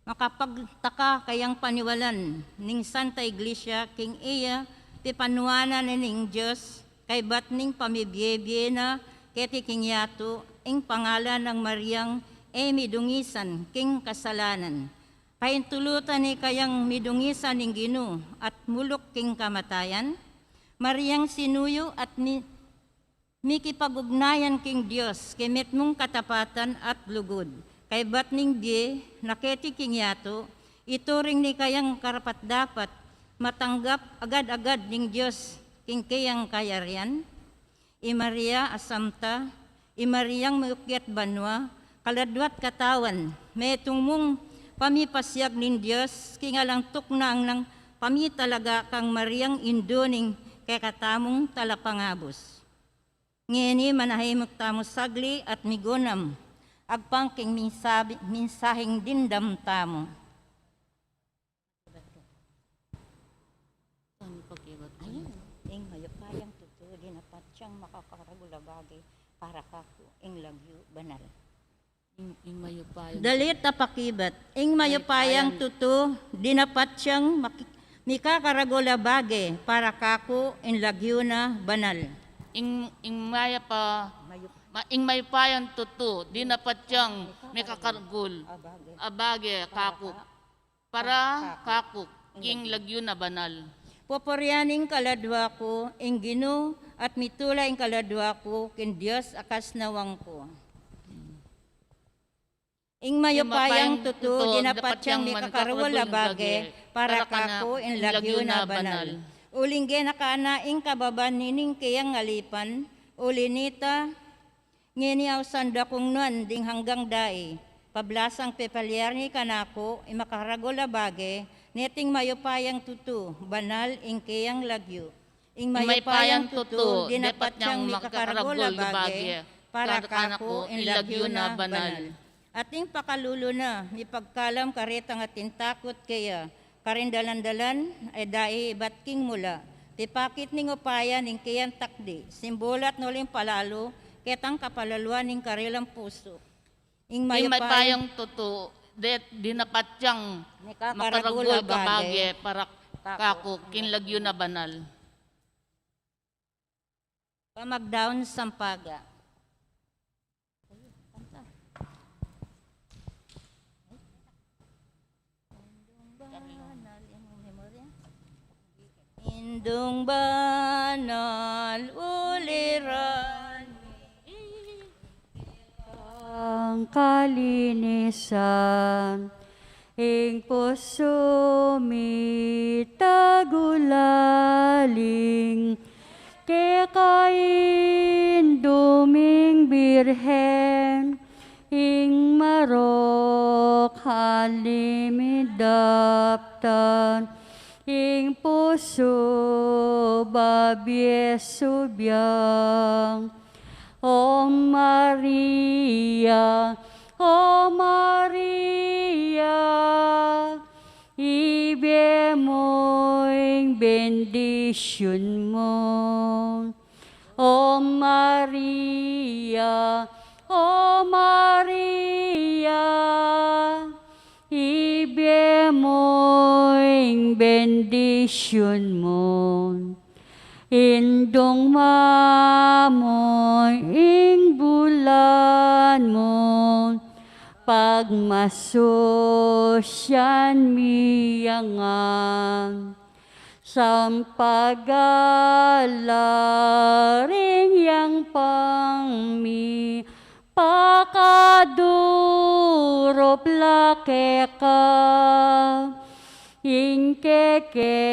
makapagtaka kayang paniwalan ning Santa Iglesia, king iya pipanuana na ning Diyos, kay bat ning pamibiyebye na keti king yato, ing pangalan ng Mariang midungisan king kasalanan. Paintulutan ni kayang midungisan ning Ginoo at mulok king kamatayan, Mariang sinuyo at mikipagugnayan king Dios, kemit mong katapatan at lugod. Kay bat ning biye, naketi king yato, ituring ni kayang karapat dapat, matanggap agad-agad ning Dios, king kayang kayarian. Maria asamta, Mariang maukyat banwa, kaladwat katawan, metong mong pamipasyag nin Diyos, kingalang tuknang ng pamitalaga kang Mariang indoning kay katamong talapangabos. Ngeni manahimok tamo sagli at migunam, agpangking minsahing dindam tamo. Ayun, ing mayapayang tuto, dinapat siyang makakaragulabagi para kako ing lagyo banal. Ing mayupay. Dalit tapakibat, ing mayapayang tuto, dinapat siyang mikakaragulabagi para kako ing lagyo na banal. Ing mayupayan tuto, di napat siyang may kakargul, abage kakuk, para kakuk, king lagyo na banal. Poporyaning kaladwa ko, ing Ginoo, at mitula ing kaladwa ko, kin Diyos akas nawang ko. Ing mayupayang tuto, dinapat siyang mikakaragulabagi para kako ing lagyo na banal. Ulingge nakana ing kababan nining kayang ngalipan, ulinita, nginiaw sanda kong nun ding hanggang dai, pablasang pepalyar ni kanako, imakaragulabagi, neting mayupayang tutu, banal ing kayang lagyo. Ing mayupayang tutu, dinapat siyang mikakaragulabagi, para kako ing lagyo na banal. Ating pakalulo na, ipagkalam karitang ating takot kaya, karindalan-dalan ay dai ibat king mula. Tipakit ning upaya ning kayan takdi, simbolat noling palalo, ketang kapalaluan ning karilang puso. Ing mayupayang tuto, di napat siyang makaragul kabage para kako, king lagyo na banal. Pamagdaon sampaga. Indung banal uliran ang kalinisan, ing puso mi tagulaling, kekain duming birhen, ing marok halimidaptan, ing puso babye subyang. O Maria, ibe mo'y bendisyon mo. O Maria, ibe mo'y bendisyon mo. Indong mamoy ing bulan mo, pagmasosyan miyangan. Sampagalaring yang pangmi, pakadurop lake ka. Ingkekeng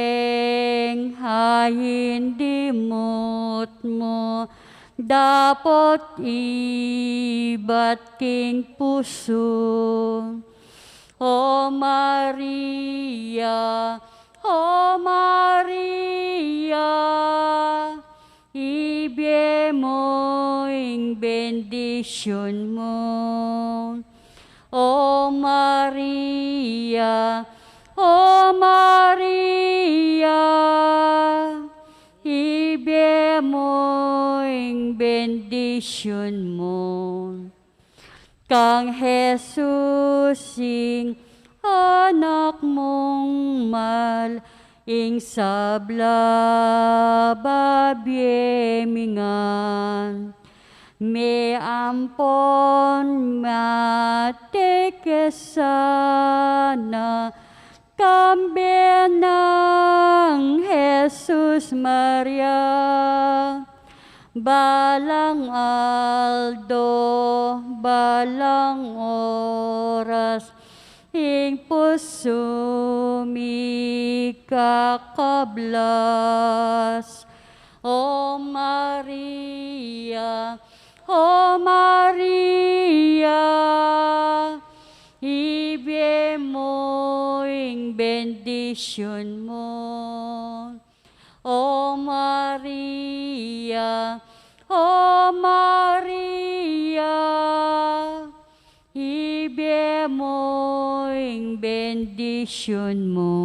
hindi mot mo, dapat ibat king puso. O Maria, O Maria, ibye mo ing bendisyon mo. O Maria, O Maria, ibye mo ing bendisyon mo. Kang Jesusing anak mong mal, ing sabla babyemingan. Me ampon matekesana, kambing ng Jesus Maria, balang aldo, balang oras, ing puso mi kakablas. O Maria, O Maria, ibye mo ing bendisyon mo. O Maria, O Maria, ibye mo ing bendisyon mo.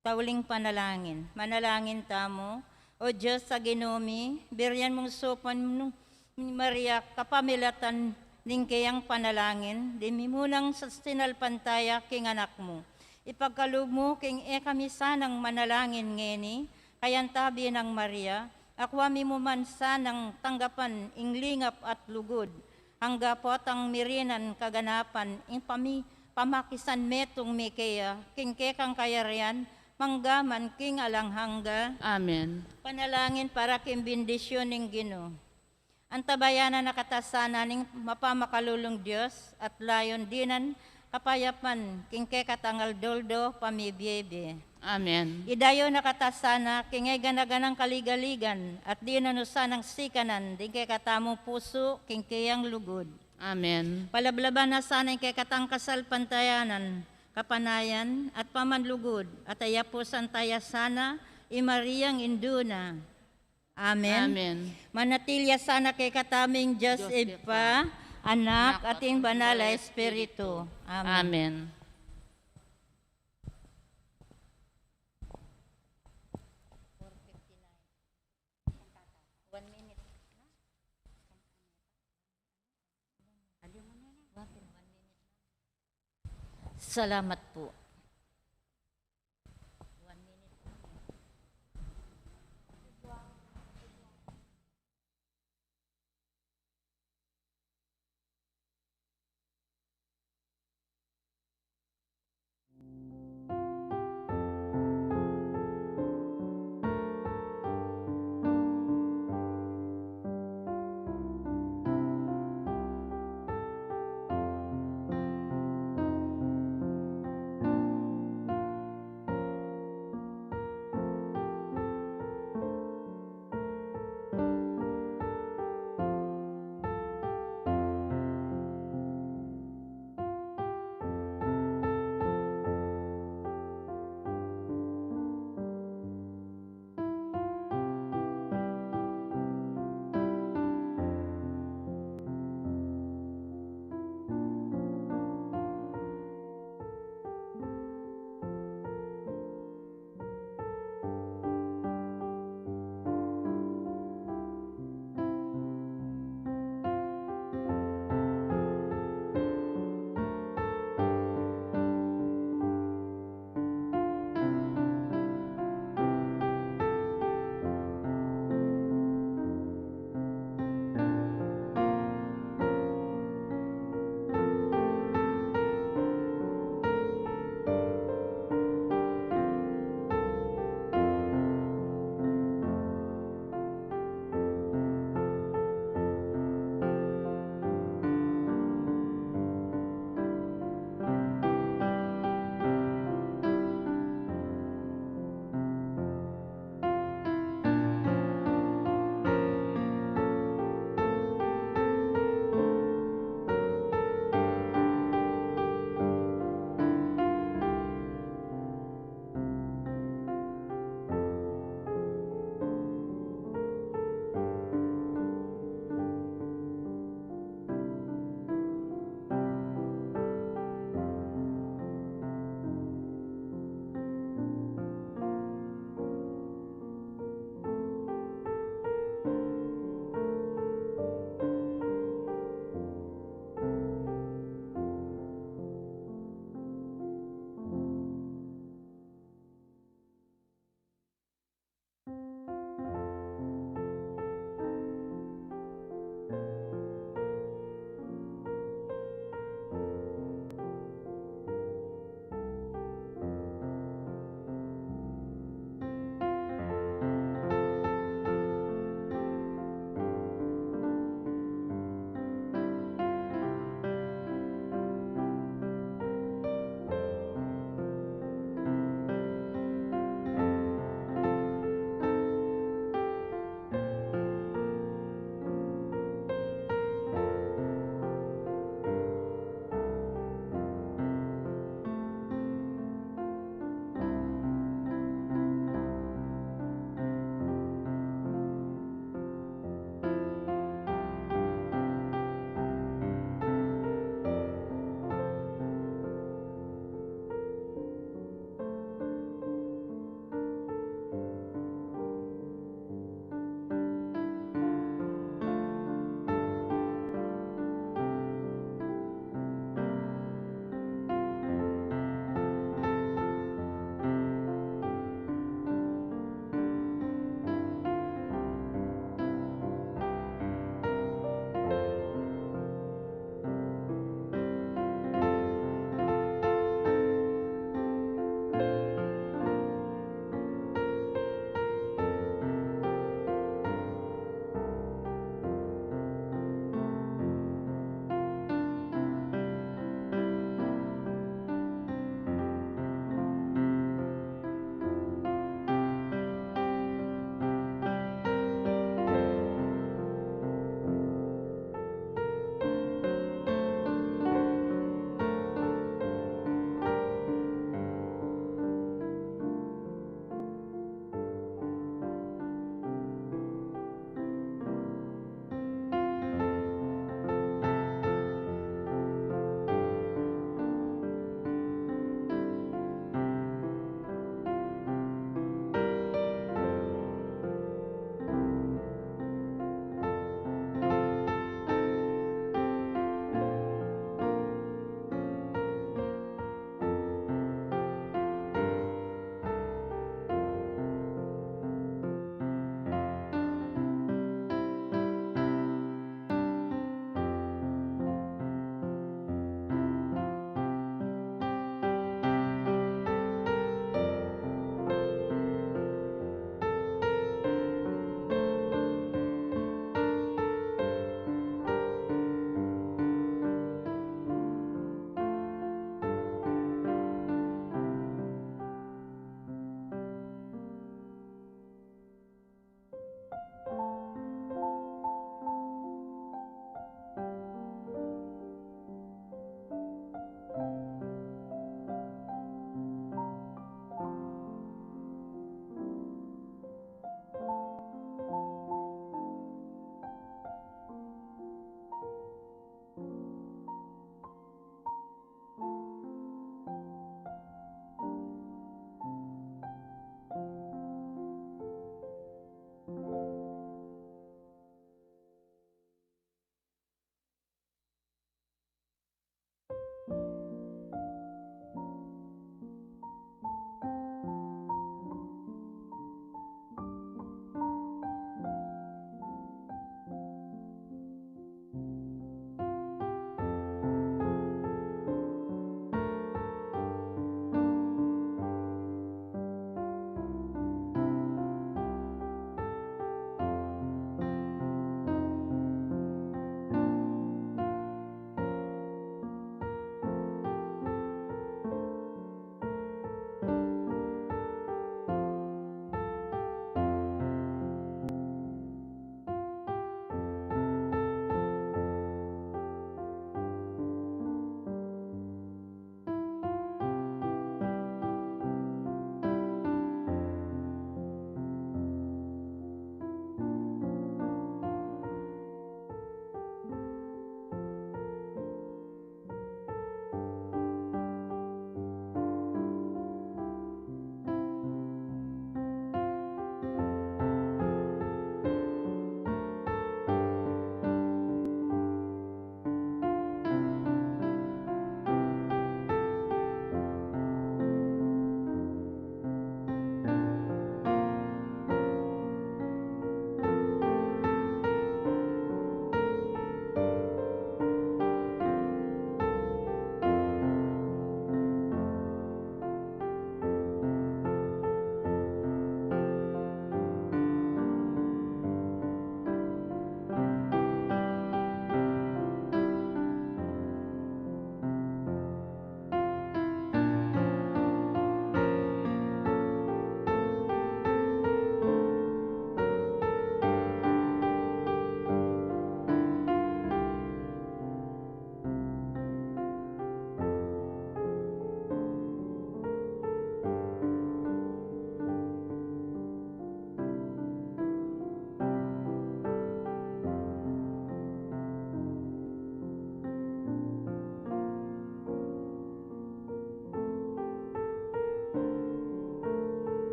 Tauling panalangin. Manalangin tamo, O Diyos sa ginumi, biryan mong sopan mo ni Maria, kapamilatan ning kayang panalangin, di mimunang sa sinalpantaya king anak mo. Ipagkalog mo king kami sanang manalangin ngeni, kayan tabi ng Maria, akwami mo man sanang tanggapan ing lingap at lugod, hanggapot ang mirinan kaganapan, ing pamakisan metong mikaya, king kekang kayarian, manggaman king alanghangga. Amen. Panalangin para king bendisyon ning Ginoo. Antabayanan na katasana ning mapamakalulong Diyos at layon dinan kapayapan king kekatangal doldo pamibyebe. Amen. Idayo na katasana king ganaganang kaligaligan at di nanusanang sikanan di kay katamo puso king kayang lugod. Amen. Palablaban na sana kay katang kasal pantayanan, kapanayan at pamanlugod at ayapusan taya sana imariyang induna. Amen. Amen. Manatilya sana kay kataming Diyos Ipa, Anak, at ing banal na Espiritu. Amen. Amen. Salamat po.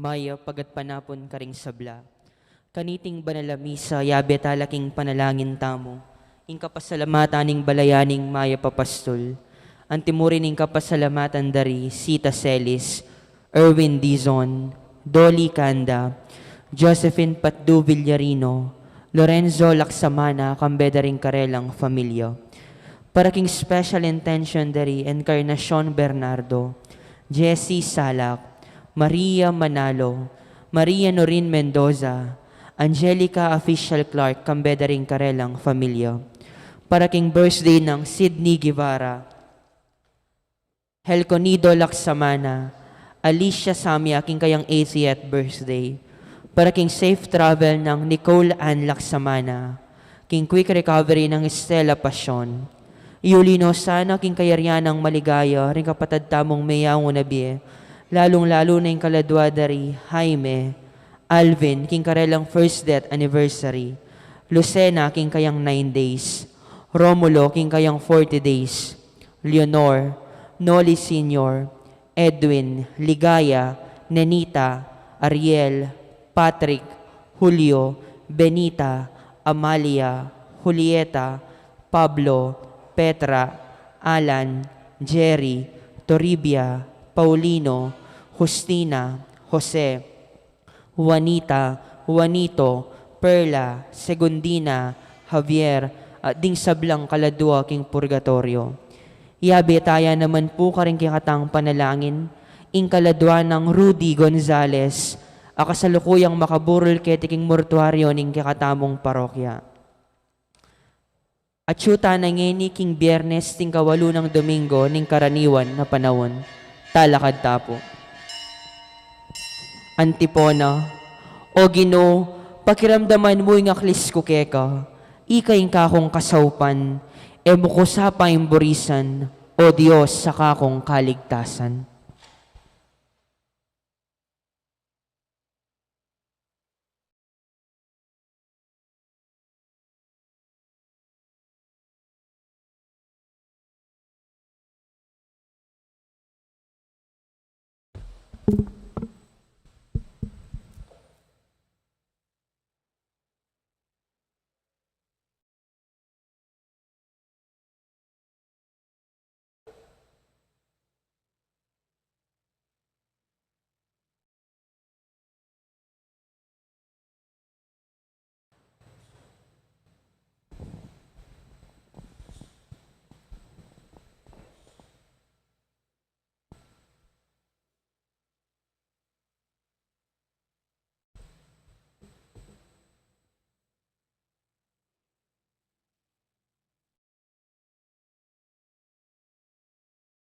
maya pagat panapon karing sabla. Kaniting banalamisa, yabe talaking panalangin tamo. Ing kapasalamatan ning balayaning maya papastol. Antimurin ning kapasalamatan dari Sita Celis, Erwin Dizon, Dolly Canda, Josephine Patdu Villarino, Lorenzo Laksamana, kambedaring karelang familia. Para king special intention dari Encarnacion Bernardo, Jessie Salak, Maria Manalo, Maria Norin Mendoza, Angelica Official Clark, kambedaring karelang familia. Para king birthday ng Sydney Guevara, Helconido Laksamana, Alicia Samia, king kayang 80th birthday. Para king safe travel ng Nicole Ann Laksamana, king quick recovery ng Estela Passion. Iulino sana king kayaryanang maligaya, ring kapatad tamong mayang unabi, lalong-lalo na yung kaladwa dari Jaime, Alvin, king karelang first death anniversary, Lucena, king kayang 9 days, Romulo, king kayang 40 days, Leonor, Noli Sr., Edwin, Ligaya, Nenita, Ariel, Patrick, Julio, Benita, Amalia, Julieta, Pablo, Petra, Alan, Jerry, Toribia, Paulino, Justina, Jose, Juanita, Juanito, Perla, Segundina, Javier, at ding sablang kaladwa king purgatorio. Yabe taya naman po karing kikatang panalangin, ing kaladwa ng Rudy Gonzales, akasalukuyang makaburol ketiking mortuaryo ning kikatamong parokya. At syuta na ngeni king biyernes ting kawalo ng Domingo ning karaniwan na panahon, talakad tapo. Antipona, o Ginoo, pakiramdaman mo yung aklis ko keka, ikaing kakong kasaupan, emo ko sa paimburisan, o Diyos sa kakong kaligtasan.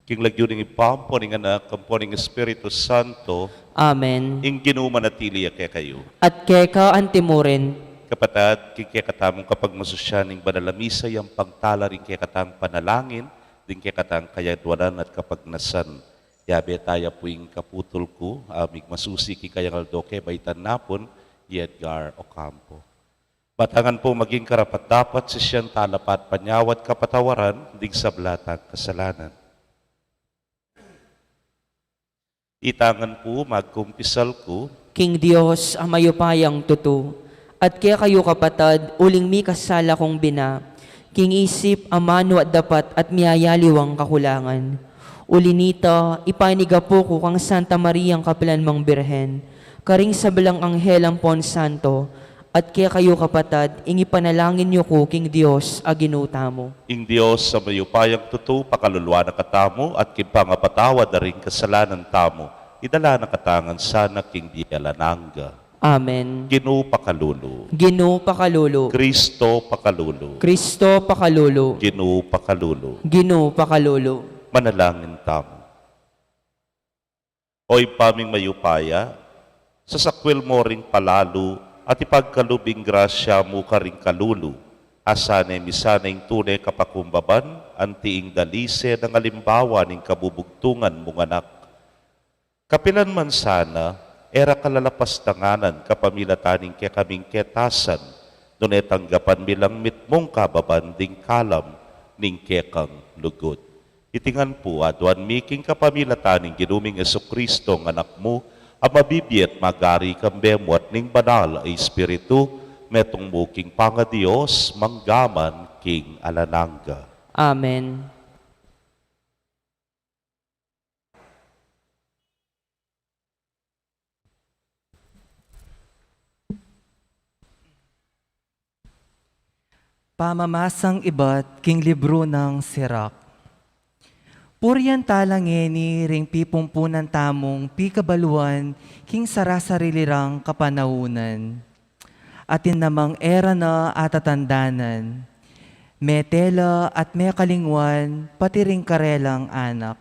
King lagyo ng ipampo ng anak, kampo ng Espiritu Santo, Amen. ing ginumanatili kaya kayo. At keka antimurin, Kapatad, king kaya katamong kapag masusya ng banalamisa, yung pangtala rin kaya katang panalangin, din kaya katang kayadwanan at kapagnasan. Yabe tayo po yung kaputol ko, amig masusi ki kayang aldoke, baitan napon, Edgar Ocampo. Batangan po maging karapat-dapat si siyang talapat panyawat kapatawaran, dig sa blatang kasalanan. Itangan po, magkumpisal ko, King Diyos, ang mayupayang tutu, at kaya kayo kapatad, uling mi kasala kong bina, King isip, amano at dapat at miyayaliwang kakulangan. Ulinita, ipaniga po ko kang Santa Mariang Kapilanmang Birhen, karing sa belang anghel ang Pon Santo, at kaya kayo kapatad, ingi panalangin niyo ko, King Diyos, aginuta mo. ing Diyos sa mayupayang tutu, pakaluluwa na katamo, at kipangapatawad na rin kasalanan tamo, idala na katangan sana king dialananga. Amen. Ginu pakalulo. Ginu pakalulo. Kristo pakalulo. Kristo pakalulo. Ginu pakalulo. Ginu pakalulo. Manalangin tamo. Oy paming mayupaya, sa sakwil mo ring palalo, at ipagkalubing grasya mo ka ring kalulu, asane misanay tunay kapakumbaban, antiing dalise ng alimbawa ning kabubugtungan mong anak. Kapilan man sana, era kalalapas tanganan kapamilataning kaya kaming ketasan, doon tanggapan bilang mitmong kababan ding kalam ning kekang lugod. Itingan po, aduan miking kapamilataning ginuming Esukristo ng anak mo, Amabibiyet magari kambemwat ning banal ay espiritu, metong muking panga Dios, manggaman king alanangga. Amen. Pamamasang iba't king libro ng Sirak. Purian talangeni ring pipumpunan tamong pikabaluan king sarasarilirang kapanahunan. Atin namang era na atatandanan. Metela at mekalingwan pati ring karelang anak.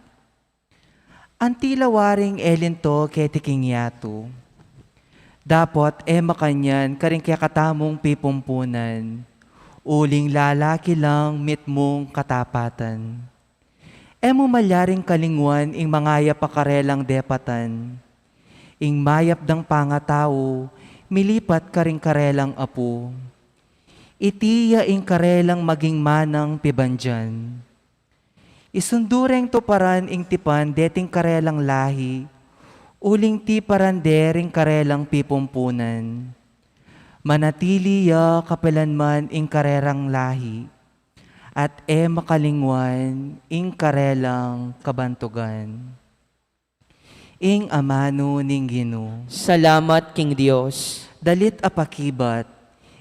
Antilawaring elinto ketiking yato. Dapot makanyan karing kaya katamong pipumpunan. Uling lalaki lang mitmong katapatan. Emo malyaring kalingwan ing mangaya pakarelang depatan. Ing mayap dang pangatao, milipat karing karelang apo. Itiya ing karelang maging manang pibandyan. Isundureng tuparan ing tipan deting karelang lahi, uling tiparan dering karelang pipumpunan. Manatili ya kapelanman ing karerang lahi, at makalingwan ing karelang kabantugan. Ing amano ning Ginoo, Salamat king Dios. dalit apakibat,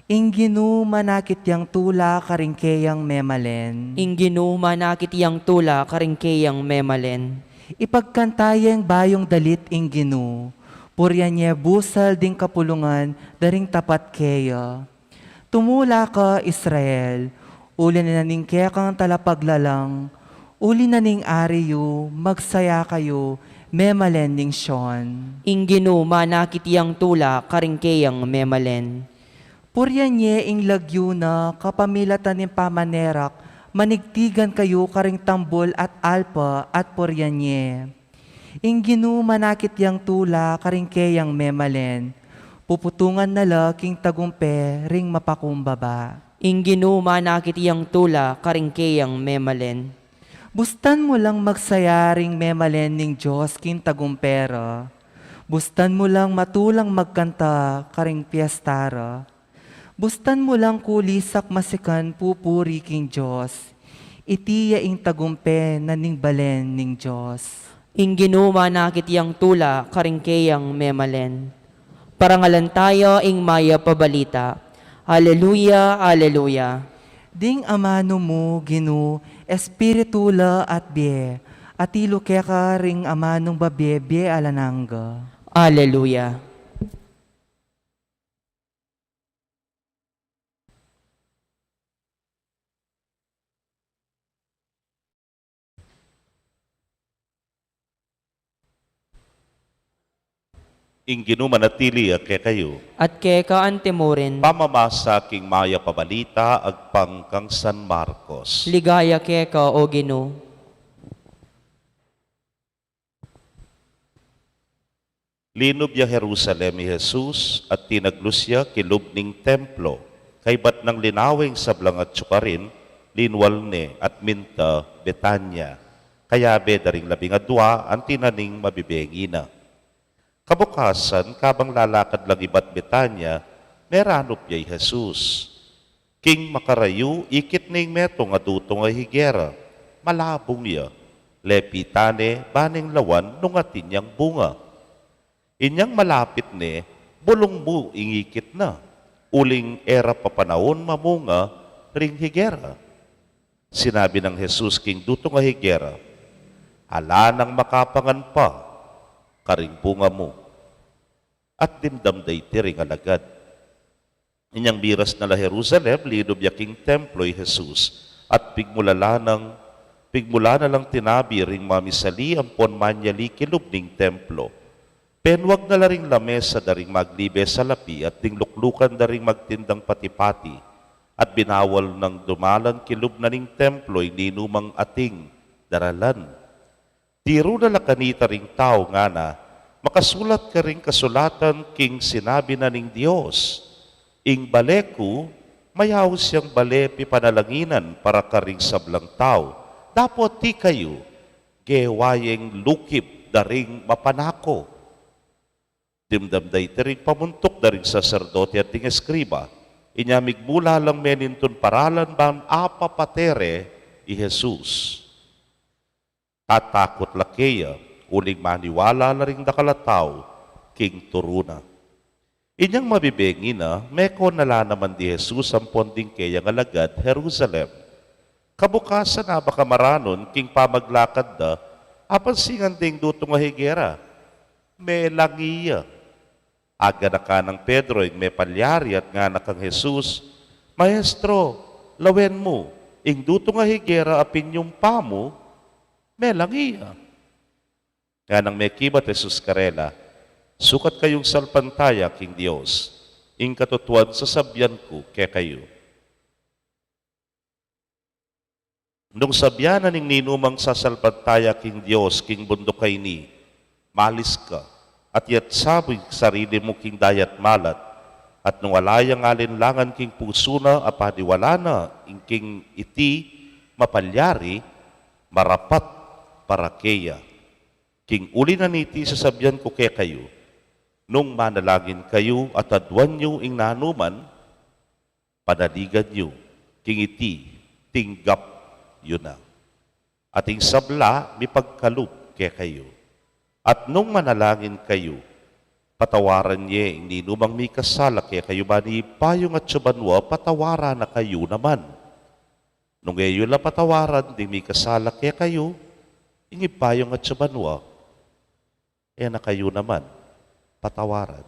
ing Ginoo manakit yang tula karingkeyang memalen. Ing ginuma nakit yang tula karingkeyang memalen. Ipagkantayang bayong dalit ing Ginoo, puryan niya busal ding kapulungan daring tapat keya. Tumula ka Israel, uli na ning kaya kang talapaglalang, uli na ning ariyo, magsaya kayo, memalen ning Sion. Ing ginuma nakit yang tula karingkeyang memalen. Puryan niya ing lagyo na kapamilatan ng pamanerak, manigtigan kayo karing tambol at alpa at puryan niya. Ing ginumanakit yang tula karing keyang memalen, puputungan na laking tagumpe ring mapakumbaba. Ing ginuma nakit yang tula karingkeyang memalen. Bustan mo lang magsayaring memalen ning Diyos king tagumpera. Bustan mo lang matulang magkanta karing piestara. Bustan mo lang kulisak masikan pupuri king Diyos. Itiya ing tagumpe na ning balen ning Diyos. Ing ginuma nakit yang tula karingkeyang memalen. Parangalan tayo ing maya pabalita. Haleluya, haleluya. Ding amano mo, Ginoo, espiritula at bie, at ilo keka ring amanong babye, bie alanangga. Haleluya. Ing ginumanatili kay kayo, At keka antemoren, pamamasa king maya pabalita agpang kang San Marcos. ligaya keka o Gino. Linob ya Jerusalem ni Jesus at tinaglusya kilubning templo, kay bat ng linawing sablang at tsukarin, linwal ne at minta Betanya, kaya be daring labingadwa ang tinaning mabibengina. Kabukasan, kabang lalakad lang ibat Betanya, meranop yay Jesus. King makarayu, ikit ning metong adutong ay higera, malabong ya, lepitane, baning lawan, nungatin yang bunga. Inyang malapit ne, bulong mo ingikit na, uling era papanahon mamunga, ring higera. Sinabi ng Jesus king dutong ay higera, hala nang makapangan pa, karing bunga mo, at dimdamday tiring alagad. Inyang biras na la Jerusalem, lidob yaking templo ay Jesus, at pigmula na lang tinabi ring mamisali ang ponmanyali kilubning templo. Penwag na laring lamesa daring maglibe sa lapi at dingluklukan daring magtindang patipati, at binawal ng dumalan kilub na ning templo ay ninumang ating daralan. Tiro na lakanita ring tao nga na, makasulat ka ring kasulatan king sinabi na ning Diyos. Ing baleku, mayaw siyang balepi panalanginan para karing sablang tao. Dapat ti kayo, gewayeng lukip daring mapanako. Dimdam da iti rin pamuntok da rin saserdote at ting eskriba. Inyamig mula lang meninton paralan bang apa patere i Jesus. Tatakot lakeya, uling maniwala na rin dakalataw, king turuna. Inyang mabibengi na, meko nala naman di Jesus ang ponding kaya nga lagad, Jerusalem. Kabukasan na baka maranon, king pamaglakad da, apan singan ding dutong higera, may langiya. Aga na ka ng Pedro, may palyari at nga na kang Jesus, Maestro, lawen mo, ing dutong higera apin yung pamo, may langiya. Nga nang may kibat Jesus karela, sukat kayong salpantaya, king Diyos, ing katutuan sa sabyan ko kaya kayo. Nung sabyanan ning ninumang sasalpantaya, king Diyos, king bundok kay ni, malis ka, at yat sabi sarili mo king dayat malat, at nung alayang alinlangan king puso na, apadiwala na, king iti, mapalyari, marapat, parakeya. King uli na niti sasabyan ko kaya kayo, nung manalagin kayo at adwan nyo ing nanuman, panaligan nyo, king iti, tinggap yun na. At ing sabla, may pagkalup kaya kayo. At nung manalangin kayo, patawaran niya ing ninumang may kasala kaya kayo ba ni payong at subanwa, patawaran na kayo naman. Nung ngayon na patawaran, di may kasala kaya kayo, ing ipayong at subanwa, na kayo naman, patawaran.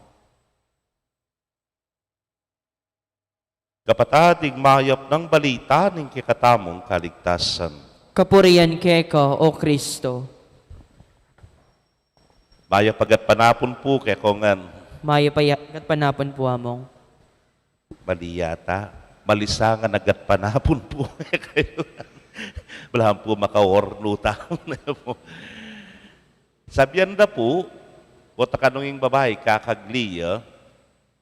Kapatid, mayap ng balita ng kikatamong kaligtasan. Kapurian keka, O Kristo. Mayap pagat panapon po kaya kongan Maya payagat panapon po among. mali yata. Malisangan agat panapon po kayo. Wala po makaornuta. Sabihan na po, o takanunging babae, kakagliya,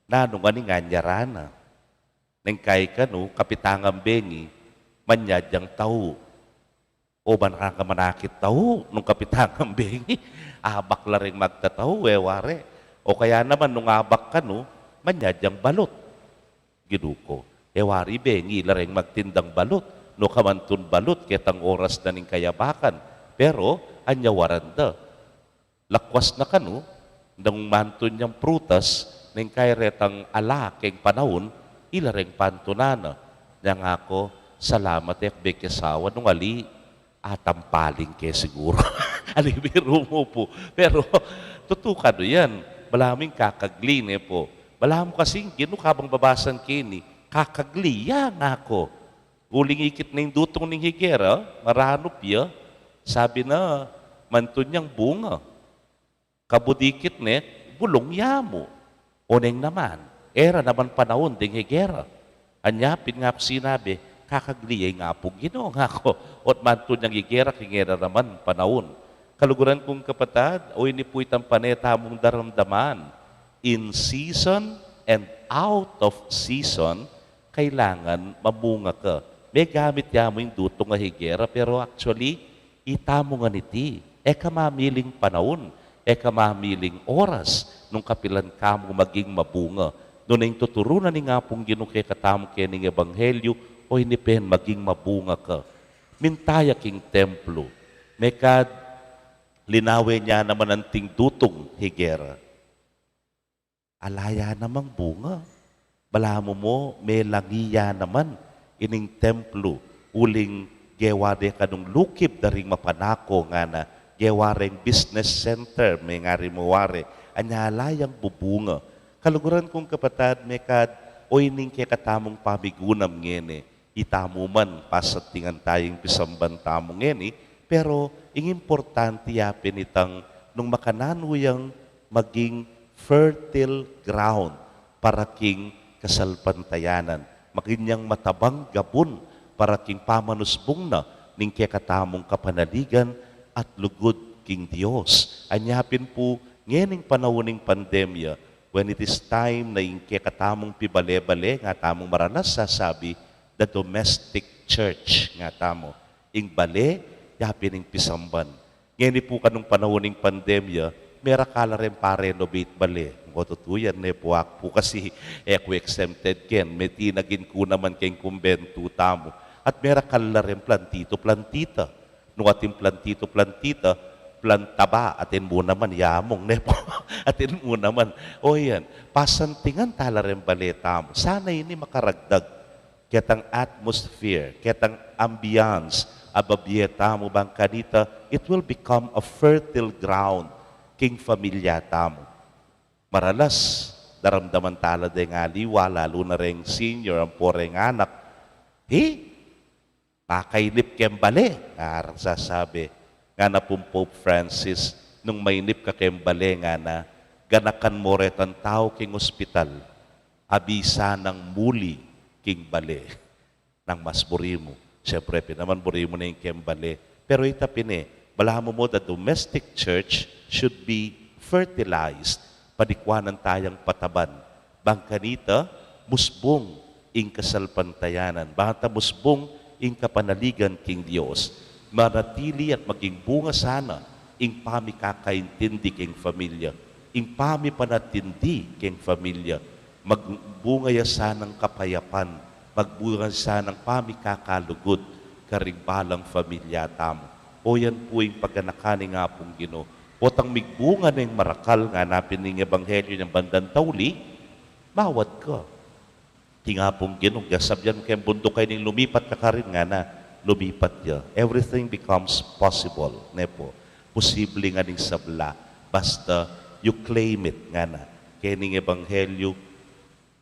na nung aning anyarana. Nang kay ka no, kapitangang bengi, manyadyang tao. O man ka manakit tao, nung kapitangang bengi, abak la rin magtataw, ware. O kaya naman, nung abak ka no, manyadyang balot. Ginuko. Wari bengi, la rin magtindang balot. No kamantun balot, ketang oras na ning kayabakan. Pero, anyawaran da. Lakwas na kanu, nang mantun niyang prutas, nang kairetang ala keng panahon, ilareng pantunana. Nang ako, salamat bekesawa nung ali, atampaling ke siguro. Alibiro mo po. Pero, tutukan do yan. Malaming kakagli po. Malam kasing, kinukabang babasan kini, kakagli, yan ako. Uling ikit na yung dutong ng higera, maranop ya, sabi na, mantun niyang bunga. Kabudikit net, bulong yamo. Oneng naman, era naman panahon ding higera. Anyapin nga ako sinabi, kakagliyay nga po gino nga ako. Ot mantun niyang higera, kingera naman panahon. Kaluguran kong kapatid, o ini po itang paneta mong daramdaman. In season and out of season, kailangan mabunga ka. May gamit ya mo yung dutong nga higera, pero actually, itamo nga niti. Kamamiling panahon, kamamiling oras, nung kapilan ka mo maging mabunga. Noon yung tuturunan ni nga pong ginukay katamo kaya ng ebanghelyo, o hinipen maging mabunga ka. Mintaya king templo, may kad linawe niya naman ang ting dutong higera. Alaya namang bunga. Balamo mo, may langiya naman ining templo, uling gewade kanong lukib daring mapanako nga na gewareng business center, may nga rimawari, anyalayang bubunga. Kaluguran kong kapatid, may kad, o ining kaya katamong pamigunam ngene, itamo man pasatingan tayong pisamban tamo ngene, pero ing importante yapin itang nung makananuyang maging fertile ground para king kasalpantayanan. Maginyang matabang gabon para king pamanusbong na ning kekatamong kapanaligan at lugod king Diyos. Anyapin po, ngening panahon ng pandemya, when it is time na ing kekatamong pibale-bale, nga tamong maranas sasabi, the domestic church, nga tamo. Ing bale, yapin ing pisamban. Ngeni po kanong panahon ng pandemya, mera kala rin pa-renovate bali. Mo tutuyan ne puak po kasi eco exempted ken meti nagin ko naman ken kumbento tamo. At mera kala rin plantito-plantita. Nung ating plantito-plantita, plantaba atin mo naman yamong ne po. Atin mo naman. O yan, pasantingan tala rin bali tamo. Sana ini makaragdag ketang atmosphere, ketang ambience, ababieta mo bang kanita, it will become a fertile ground king familia tamo. Maralas, daramdaman tala de nga liwa, lalo na rin senior, ang poreng anak, pakainip kembale, arang sasabi, nga na pong Pope Francis, nung mainip ka kembale nga na, ganakan mo retan tao king ospital, abisa ng muli king bale, ng mas burimo. Siyempre, pinaman burimo na yung kembale. Pero itapin balahan mo the domestic church should be fertilized, padikwanan tayang pataban. Bangkanita, musbong ing kasalpantayanan. Bata musbong ing kapanaligan king Diyos. Manatili at maging bunga sana ing pami kakaintindi king familia. Ing pami panatindi king familia. Magbunga ya sanang kapayapan. Magbunga sanang pami kakalugod karigbalang familia tamo. O yan po yung pagkanakani nga pong Ginoo. Potang migbunga ng marakal nga napin ng ebanghelyo ng bandang tauli, bawat ka. Tinga pong Ginoo, gasabyan kayong bundok kayo ng lumipat ka rin nga na, lumipat ya. Everything becomes possible, nepo. Posible nga ning sabla, basta you claim it nga na. Kaya ng ebanghelyo,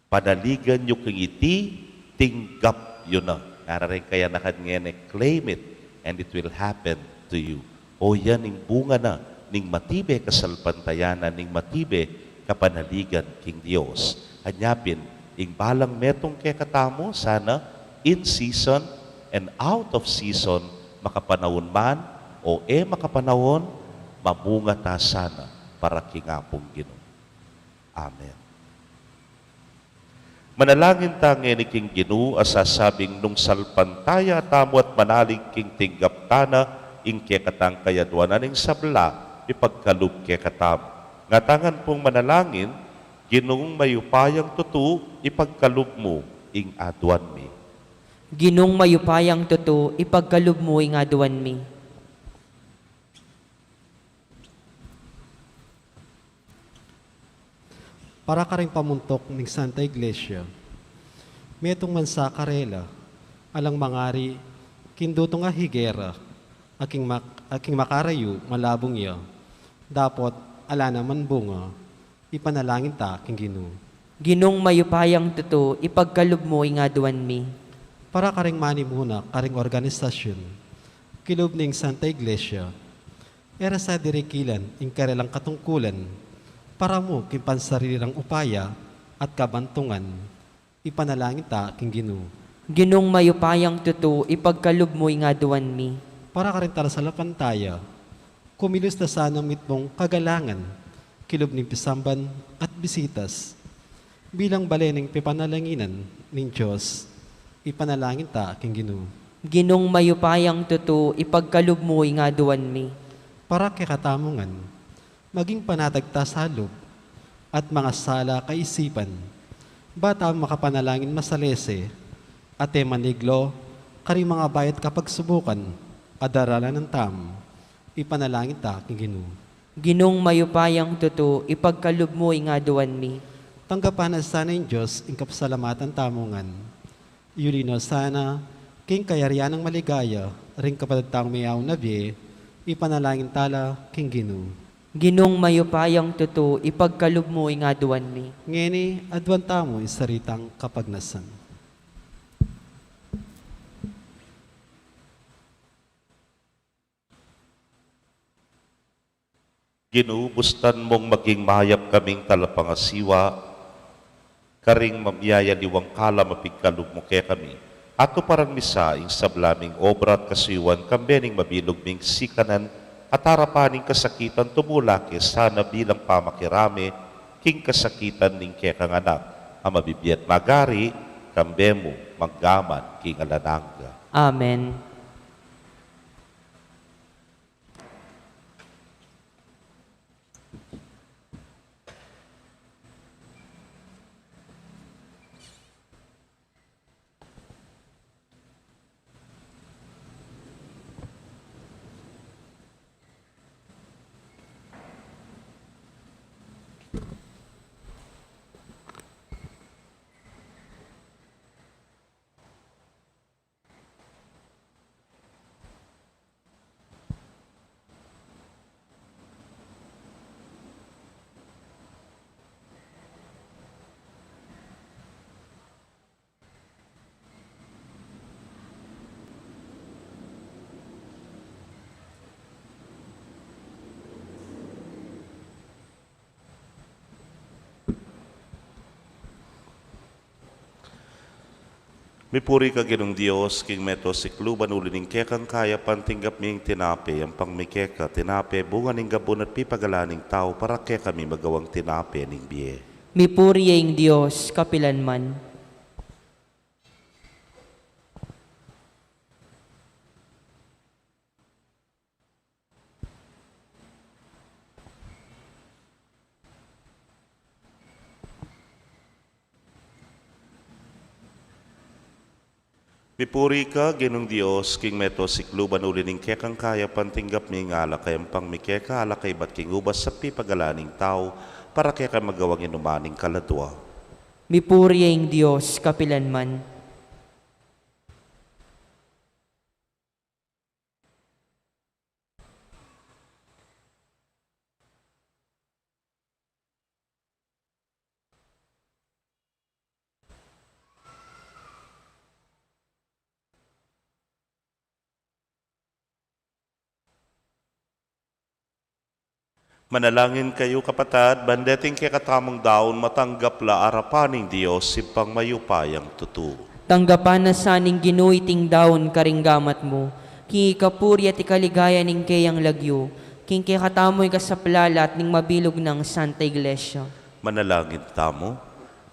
panaligan nyo kung iti, tinggap yun na. Nararing kaya nakadngene, claim it, and it will happen to you. O yan, yung bunga na, ning matibe kasalpantayanan, ning matibe kapanaligan king Dios. Anyapin, ing balang metong kekatamo, sana in season and out of season, makapanahon man o makapanahon, mamunga ta sana para kingapong Ginoo. Amen. Manalangin ta ngeni king Ginoo asasabing nung salpantaya tamo at manalig king tinggap tana ing kekatang kayadwanan ing sabla ipagkalub kekatam. Ngatangan pong manalangin, Ginong mayupayang tutu, ipagkalub mo ing aduan mi. Ginong mayupayang tutu, ipagkalub mo ing aduan mi. Para ka rin pamuntok ng Santa Iglesia, metong man sa karela, alang mangari, kinduto nga higera, aking makarayo, malabong iya, dapat ala naman bunga, ipanalangin ta king Ginoo. Ginong mayupayang tutu, ipagkalub mo ing aduan mi. Para ka rin manimuna, karing organisasyon, kilub ning Santa Iglesia, era sa dirikilan, ing karelang katungkulan, para mo king pansarililang upaya at kabantungan, ipanalangin ta king Ginoo. Ginong mayupayang tutu, ipagkalub mo ing aduan mi. Para ka rin tala sa lapantaya, kumilos na sana mitmong kagalangan, kilub ng pisamban at bisitas, bilang balening pipanalanginan ng Diyos, ipanalangin ta king Ginoo. Ginong mayupayang tutu, ipagkalub mo ing aduan mi. Para kikatamungan, maging panatagta sa loob at mga sala kaisipan, bata makapanalangin masalese, ate maniglo, kari mga bayat kapag subukan, adaralan ng tam, ipanalangin ta king Ginoo. Ginong mayupayang tutu, ipagkalub mo ing aduan mi. Tanggapan na sana yung Diyos ing kapasalamatan tamungan. Yulino sana, king kayarian ng maligaya, ring kapadatang mayaw na biye, ipanalangin tala king Ginoo. Ginong mayupayang tutu, ipagkalub mo ing aduan mi. Ngeni, adwan tamo isaritang kapagnasan. Ginubustan mong maging mayap kaming talapangasiwa, karing mamiyaya liwang kala mapigkalub mo kaya kami. Ato parang misa ing sablaming obra at kasiwan kambening mabilog ming sikanan at harapaning kasakitan tumulaki sana bilang pamakirami king kasakitan ning kekang anak. Ang mabibiyat magari, kambemo, maggaman king alananga. Amen. Mipuri ka ginong Diyos, king meto sikluban ulining kekang kaya pantinggap ming tinape, ang pangmikeka tinape, bunga ning gabon at pipagalaning tao, para kaya kami magawang tinape ning biye. Mipuri ang Diyos, kapilanman. Mipuri ka, ginong Diyos, king meto sikluban ulining kekang kaya pantinggap ming alakay, ang pangmikeka alakay ba't king ubas sa pipagalaning tao, para kaya ka magawang inumaning kaladwa. Mipuri ang Diyos, kapilanman. Manalangin kayo kapatad, bandeting kay katamang daon, matanggap la arapaning Diyos, sipang mayupayang tutu. Tanggapan na saning ginuiting daon karinggamat mo, king ikapuri at ikaligaya ning kayang lagyo, king katamoy kasaplala at ning mabilog ng Santa Iglesia. Manalangin tamo.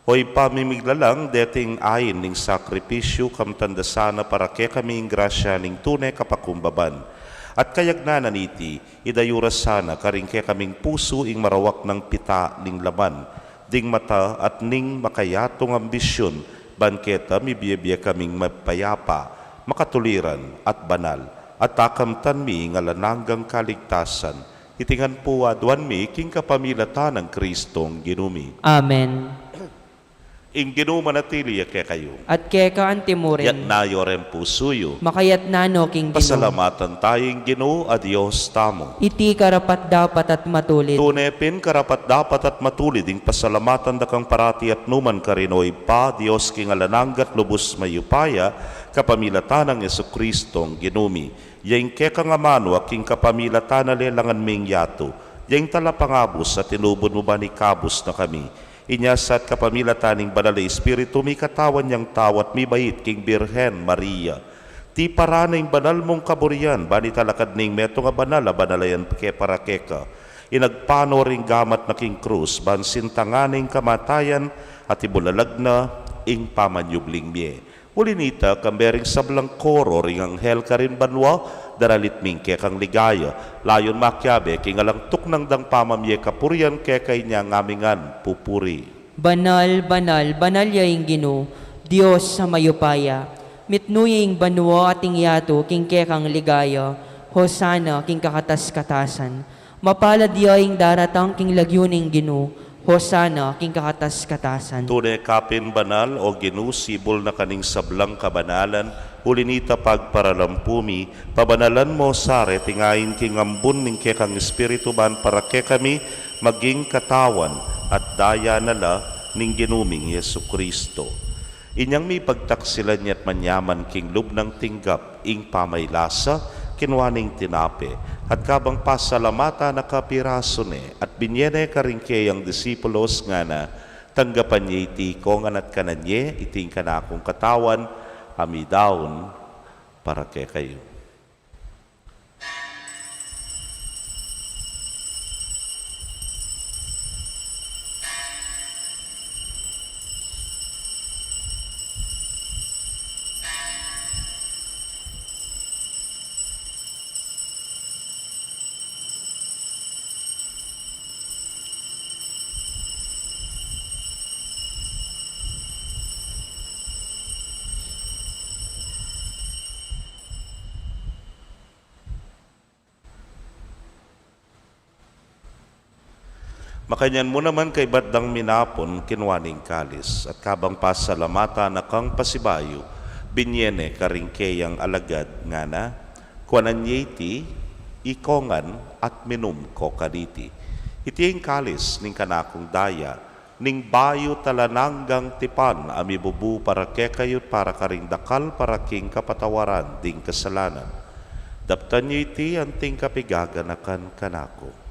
Hoy pamimiglalang deting ayin ning sakripisyo kam tandasana para kay kaming grasya ning tunay kapakumbaban. At kayagnanan iti, idayuras sana karing kay kaming puso ing marawak ng pita ning laman, ding mata at ning makayatong ambisyon, banketa mibiyabiya kaming mapayapa, makatuliran at banal, at takamtan mi nga lananggang kaligtasan, itingan po aduan mi king kapamilatan ng Kristong ginumi. Amen. Ing ginumanatili kay kayo, At keka yat antimorin, nayo rin pusuyo, makayat nano king Ginoo. pasalamatan tayong Ginoo a Diyos tamo. Iti karapat dapat at matulit. Tunepin karapat dapat at matulid ing pasalamatan dakang parati at numan karinoy pa Dios king alananggat lubos mayupaya kapamilatan ng Jesukristong ginumi. Yang kekang amano aking kapamilatan na lelangan ming yato. Yang talapangabos at tinubod mo ba ni kabos na kami. Inyasat kapamilatan ng banal na Espiritu mi katawan niyang tawat mi bait king Birhen Maria. Ti paranay banal mong kaburian, bani talakad ning meto nga banal, banalayan ke para keka. Inagpano ring gamat na king krus, ban sintanganing kamatayan, at ibulalag na ing pamanyubling miye. Ulinita, kambering sablang koro ring anghel ka rin banwa, daralit ming kekang ligaya. Layon makyabe, kingalang tuknang dang pamamye kapurian kekay niya ngamingan pupuri. Banal, banal, banal yaing Ginoo, Diyos sa mayupaya. Mitnuying banwa ating yato, king kekang ligaya, Hosana, king kakatas-katasan. Mapalad yaing daratang king lagyuning Ginoo, Hosana, king kakatas-katasan. Tunay kapin banal o ginusibol na kaning sablang kabanalan, ulinita pagparalampumi, pabanalan mo sare, tingayin king ambun ning kekang espiritu ban para ke kami maging katawan at daya nala ning ginuming Yesu Kristo. Inyang may pagtaksilan niya't manyaman king lubnang tinggap, ing pamaylasa, kinwaning tinape, at kabang pasalamata na kapiraso ne, at binyene karingke ang disipulos nga na, tanggapan niya iti kongan at kananye, iting kanakong katawan, amidaon, para kay kayo. Makanyan mo naman kay Batdang Minapon kinwaning kalis at kabang pasalamata na kang pasibayo binyene karingkeyang alagad nga na kuananyeti ikongan at minum ko kaditi. Iti ang kalis ning kanakong daya ning bayo talananggang tipan amibubu para kekayot para karing dakal para king kapatawaran ding kasalanan. Daptan niyo iti anting kapigaganakan kanako.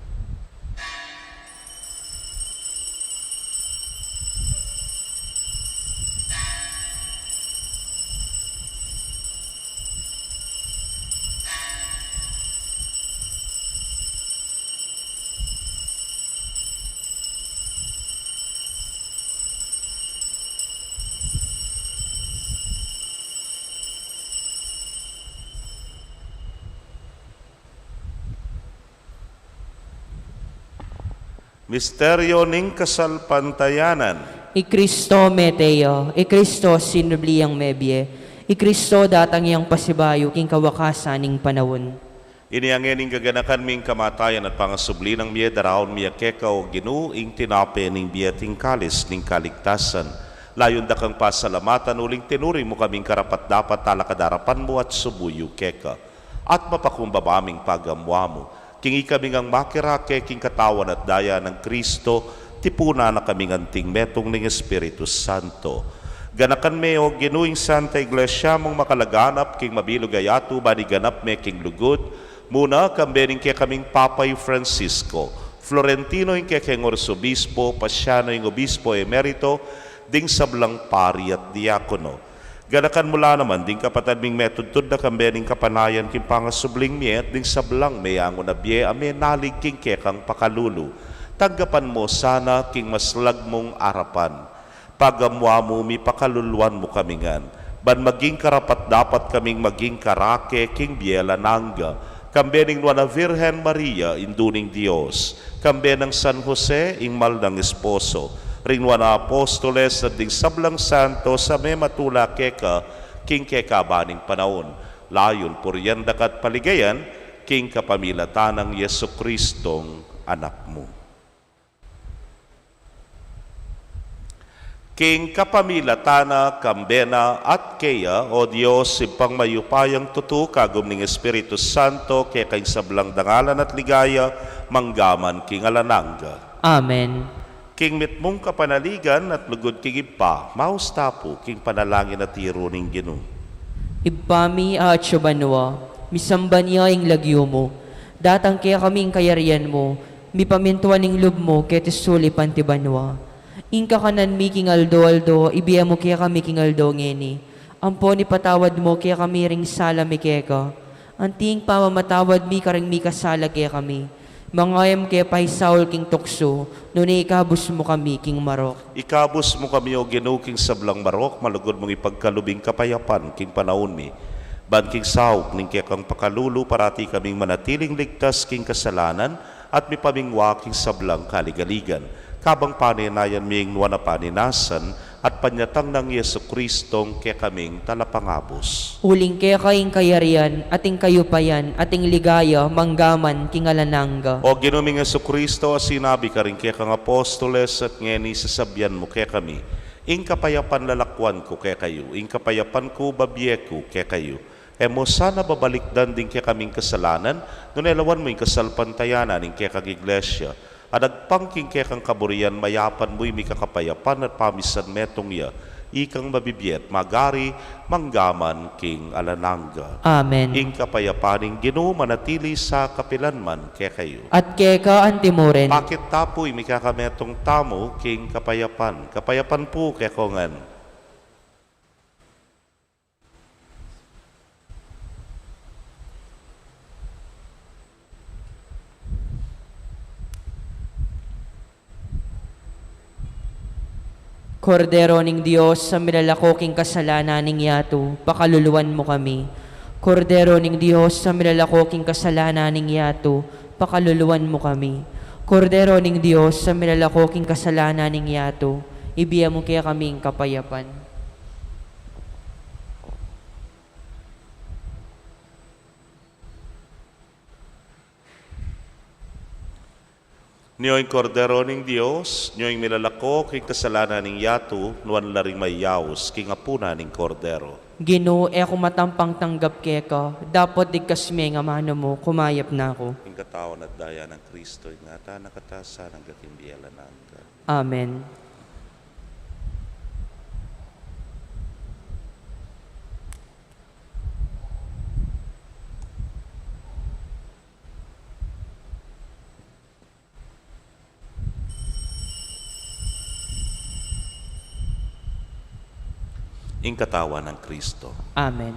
Misteryo ning kasalpantayanan. I Kristo meteo, I Kristo sinubliyang mebye, I Kristo datang iyang pasibayo king kawakasan ning panahon. Iniangin ing gaganakan ming kamatayan at pangasubli ng miya daraon miya keka o ginu ing tinape ning biyating kalis ning kaligtasan. Layon da kang pasalamatan uling tinuri mo kaming karapat dapat talakadarapan mo at subuyo keka. At mapakumbaba aming pagamwa mo. Kingi kaming ang makirake king katawan at daya ng Kristo, tipuna na kaming anting metong ng Espiritu Santo. Ganakan me o ginuing Santa Iglesia mong makalaganap king mabilog ayato baniganap me king lugod. Muna kambening kaya kaming Papay Francisco, Florentino yung kaya kayong Orsobispo, Pasiano yung Obispo Emerito, ding sablang pari at diakono. Ganakan mula naman, ding kapatad ming metudtod na kambening kapanayan king pangasubling miet, ding sablang mayango na biye, ame nalig king kekang pakalulu. Taggapan mo sana king maslag mong arapan. Pagamwa mo, mi pakaluluan mo kamingan. Ban maging karapat dapat kaming maging karake king biela nangga. Kambe ng Nuana Virgen Maria, induning Diyos. Kambe ng San Jose, ingmal ng esposo. Ring Nuana Apostoles at ding sablang santo sa may matula keka, king keka baning panahon. Layon puryandak at paligayan, king kapamilatan ng Yesu Kristong anak mo. King kapamilatana, kambena at kaya, o Diyos, simpang mayupayang tutu, kagum ning Espiritu Santo, kaya kay sablang dangalan at ligaya, manggaman king alananga. Amen. King mitmong kapanaligan at lugod king ipa, maustapo, king panalangin at tiro ning Ginu. Ibami at banwa, misamba niya ing lagyo mo, datang kaya kaming kayarian mo, mi pamintuan ing lub mo, kaya tisuli pantibanwa. Ingka kanan mi king aldo, ibiya mo kaya kami king aldo ngeni. Ampo ni patawad mo kaya kami ring sala mi keka. Anting pamamatawad mi karing mi kasala kaya kami. Mangayam kaya pahisaul king tukso, nuni ikabus mo kami king marok. Ikabus mo kami o Ginu king sablang marok, malugod mong ipagkalubing kapayapan king panahon mi. Ban king sauk ning kaya kang pakalulu, parati kaming manatiling ligtas king kasalanan, at mi pamingwa king sablang kaligaligan. Kabang paninayan ming nuwana paninasan at panyatang ng Yesu Kristong kaya kaming talapangabos. Uling kaya kayong kayarian, ating kayupayan, ating ligaya, manggaman, kingalananga. O ginuming Yesu Kristo, sinabi ka rin kaya kang apostoles at ngeni sasabyan mo kaya kami. Ing kapayapan lalakwan ko kaya kayo, ing kapayapan ko babye ko kaya kayo. E mo sana babalikdan din kaya kaming kasalanan, nunelawan mo yung kasalpantayanan ing kaya kang iglesia. Adagpangking kaya kang kaburian, mayapan mo'y mikakapayapan at pamisan metong ya, ikang mabibiyet, magari, manggaman, king alananga. Amen. Ing kapayapaning Ginu, manatili sa kapilanman kaya kayo. At keka antimoren, Bakit tapo'y mikakametong tamo, king kapayapan? Kapayapan po kaya kongan. Kordero ning Diyos, sa milalakoking kasalanan ning yato, pakaluluwan mo kami. Kordero ning Diyos, sa milalakoking kasalanan ning yato, pakaluluwan mo kami. Kordero ning Diyos, sa milalakoking kasalanan ning yato, ibiya mo kaya kaming kapayapan. Niyo'y kordero ning Diyos, niyo'y milalako, king kasalanan ning yato, nuwan laring may yaos, king apuna ning kordero. Gino, kung matampang tanggap keka, dapat digkas may nga mano mo, kumayap na ako. King katawan at daya ng Kristo, ingata nakatasa ng gatimbiyalan nangga. Amen. Ing katawan ng Kristo. Amen.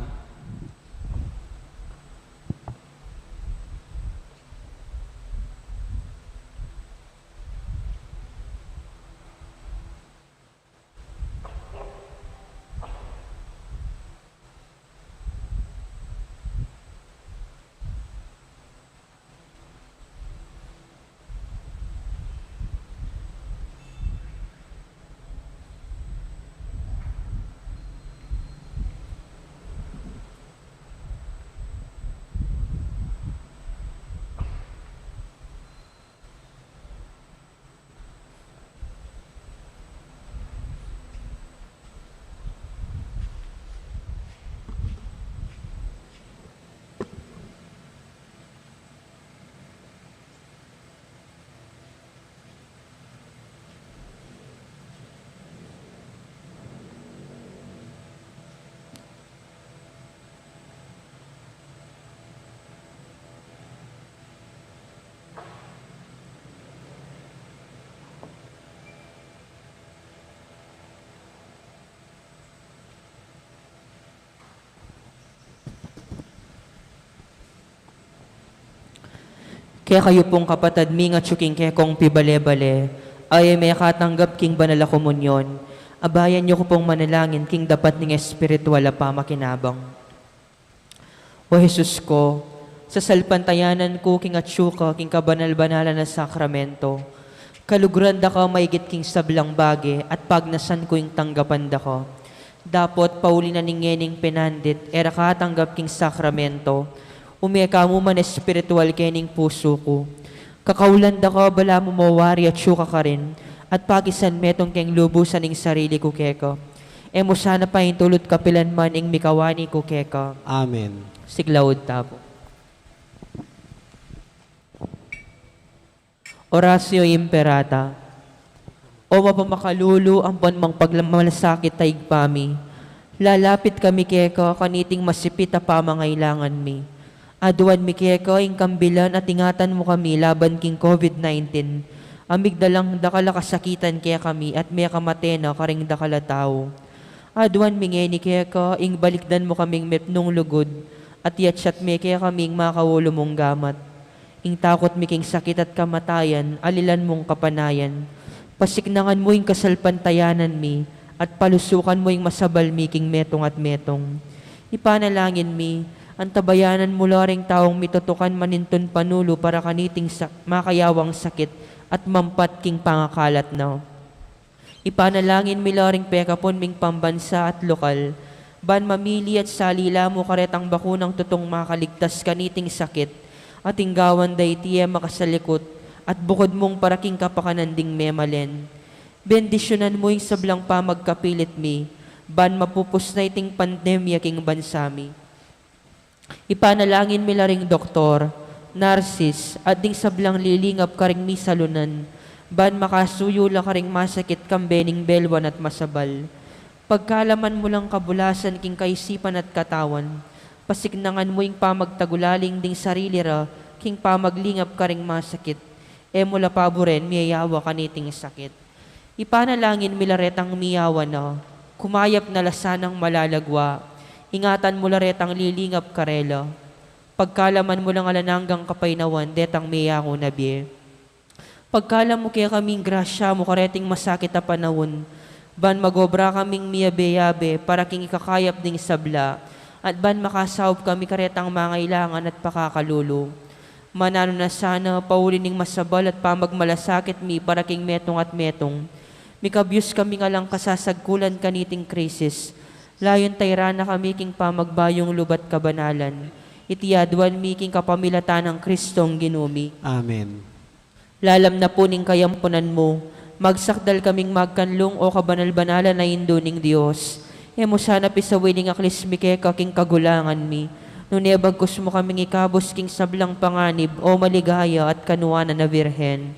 Kaya kayo pong kapatad mi nga tsuking kaya kong pibale-bale, ay may katanggap king banala komunyon, abayan niyo ko pong manalangin king dapat ning espiritual a pamakinabang. O Jesus ko, sa salpantayanan ko king atsuka king kabanal-banala na sakramento, kalugran da ka maigit king sablang bage at pagnasan ko yung tanggapan da ko. Dapot pauli na ningening penandit, era katanggap king sakramento, umeka mo man espiritual kening puso ko. Kakaulan da ka bala mo mawari at syuka ka rin, at pakisan metong keng lubusan ing sarili ko keka. E mo sana pa tulot kapilan man ing mikawani ko keka. Amen. Siglaod tapo. Orasio Imperata. O mapamakalulu ang panmang pagmalasakit taig pami. Lalapit kami keka kaniting masipit a pamangailangan mi. Aduan mi keka ing kambilan at ingatan mo kami laban king COVID-19. Amigdalang dakala kasakitan kaya kami at may kamatena karing dakala tao. Aduan mi ngeni keka ing balikdan mo kaming mepnong lugod at yatsyat mi kaya kaming makawulo mong gamat. Ing takot mi king sakit at kamatayan, alilan mong kapanayan. Pasiknangan mo ing kasalpantayanan mi at palusukan mo ing masabal mi king metong at metong. Ipanalangin mi, ang tabayanan mo laring taong mitutukan maninton panulo para kaniting makayawang sakit at mampat king pangakalat na. Ipanalangin mi laring pekapon ming pambansa at lokal, ban mamili at salila mo karetang bakunang tutong makaligtas kaniting sakit, at inggawan day tiya makasalikot, at bukod mong paraking kapakananding memalen. Bendisyonan mo yung sablang pa magkapilit mi, ban mapupus na iting pandemya king bansami. Ipanalangin mi laring doktor, narsis, at ding sablang lilingap karing mi salunan, ban makasuyo la karing masakit kambening belwan at masabal. Pagkalaman mo lang kabulasan king kaisipan at katawan, pasignangan mo yung pamagtagulaling ding sarili ra, king pamaglingap karing masakit, e mula paboren miyayawa kaniting sakit. Ipanalangin milaretang miyawa na, kumayap na lasanang malalagwa, ingatan mo laretang lilingap karela, pagkalaman mo lang alananggang kapainawan, detang miyako na biye. Pagkalam mo kaya kaming grasya mo kareting masakit a panahon, ban magobra kaming miyabe-yabe para king ikakayap ding sabla, at ban makasawb kami karetang mangailangan at pakakalulu. Manano na sana pauli ning masabal at pamagmalasakit mi para king metong at metong. Mikabyus kami nga lang kasasagkulan kaniting krisis. Layon tayra na kami king pamagbayong lubat kabanalan. Itiyaduan mi king kapamilatan ng Kristong ginumi. Amen. Lalam na po ning kayampunan mo, magsakdal kaming magkanlong o kabanal-banalan na induning Diyos. E mo sana pisawiling aklis mi keka king kagulangan mi. Nunebagkus mo kaming ikabos king sablang panganib o maligaya at kanuana na Virhen.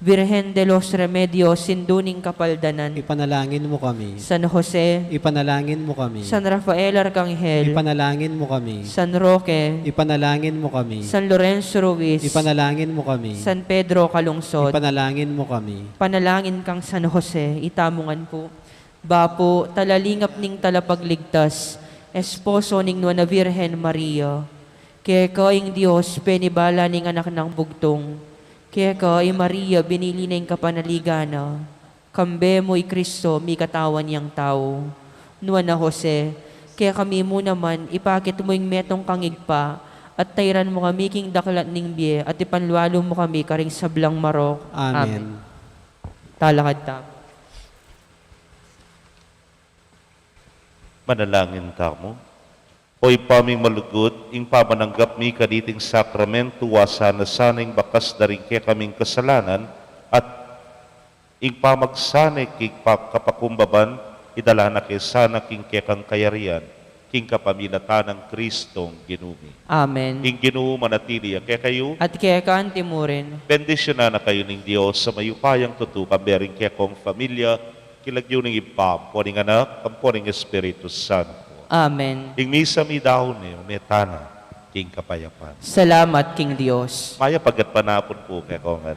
Virhen de los Remedios, sinduning kapaldanan. Ipanalangin mo kami. San Jose, Ipanalangin mo kami. San Rafael Arcangel, Ipanalangin mo kami. San Roque, Ipanalangin mo kami. San Lorenzo Ruiz, Ipanalangin mo kami. San Pedro Calungsod, Ipanalangin mo kami. panalangin kang San Jose, itamungan po. Bapo, talalingap ning talapagligtas, esposo ning Nuana Virhen Maria. Kaya kaing Diyos, penibala ning anak ng bugtong. Kaya kay Maria, binili na yung kapanaligana. Kambe mo'y Kristo, mi katawan niyang tao. Nuana Jose, kaya kami mo naman, ipakit mo yung metong kangigpa, at tayran mo kami king daklat ning biye, at ipanlualo mo kami karing sablang marok. Amen. Talakad tap. Manalangin ta mo. Oy paming malugod, ing pamananggap mi kaniting sakramento, wasana sanang bakas na rin kaya kaming kasalanan, at ing pamagsanay king kapakumbaban, idala na kay sana king kaya kang kayarian, king kapamilatan ng Kristong ginumi. Amen. King Ginoo manatili kaya kayo, At kaya kaanti mo rin, bendisyonan na kayo ng Diyos sa mayupayang tutukan, bering kaya kong familia, kilagyo ng ipam, poning anak, ang poning Espiritu Santo. Amen. Ing misa mi dahon metana, king kapayapan. Salamat, King Diyos. Maya pagat panapon po kay kongan.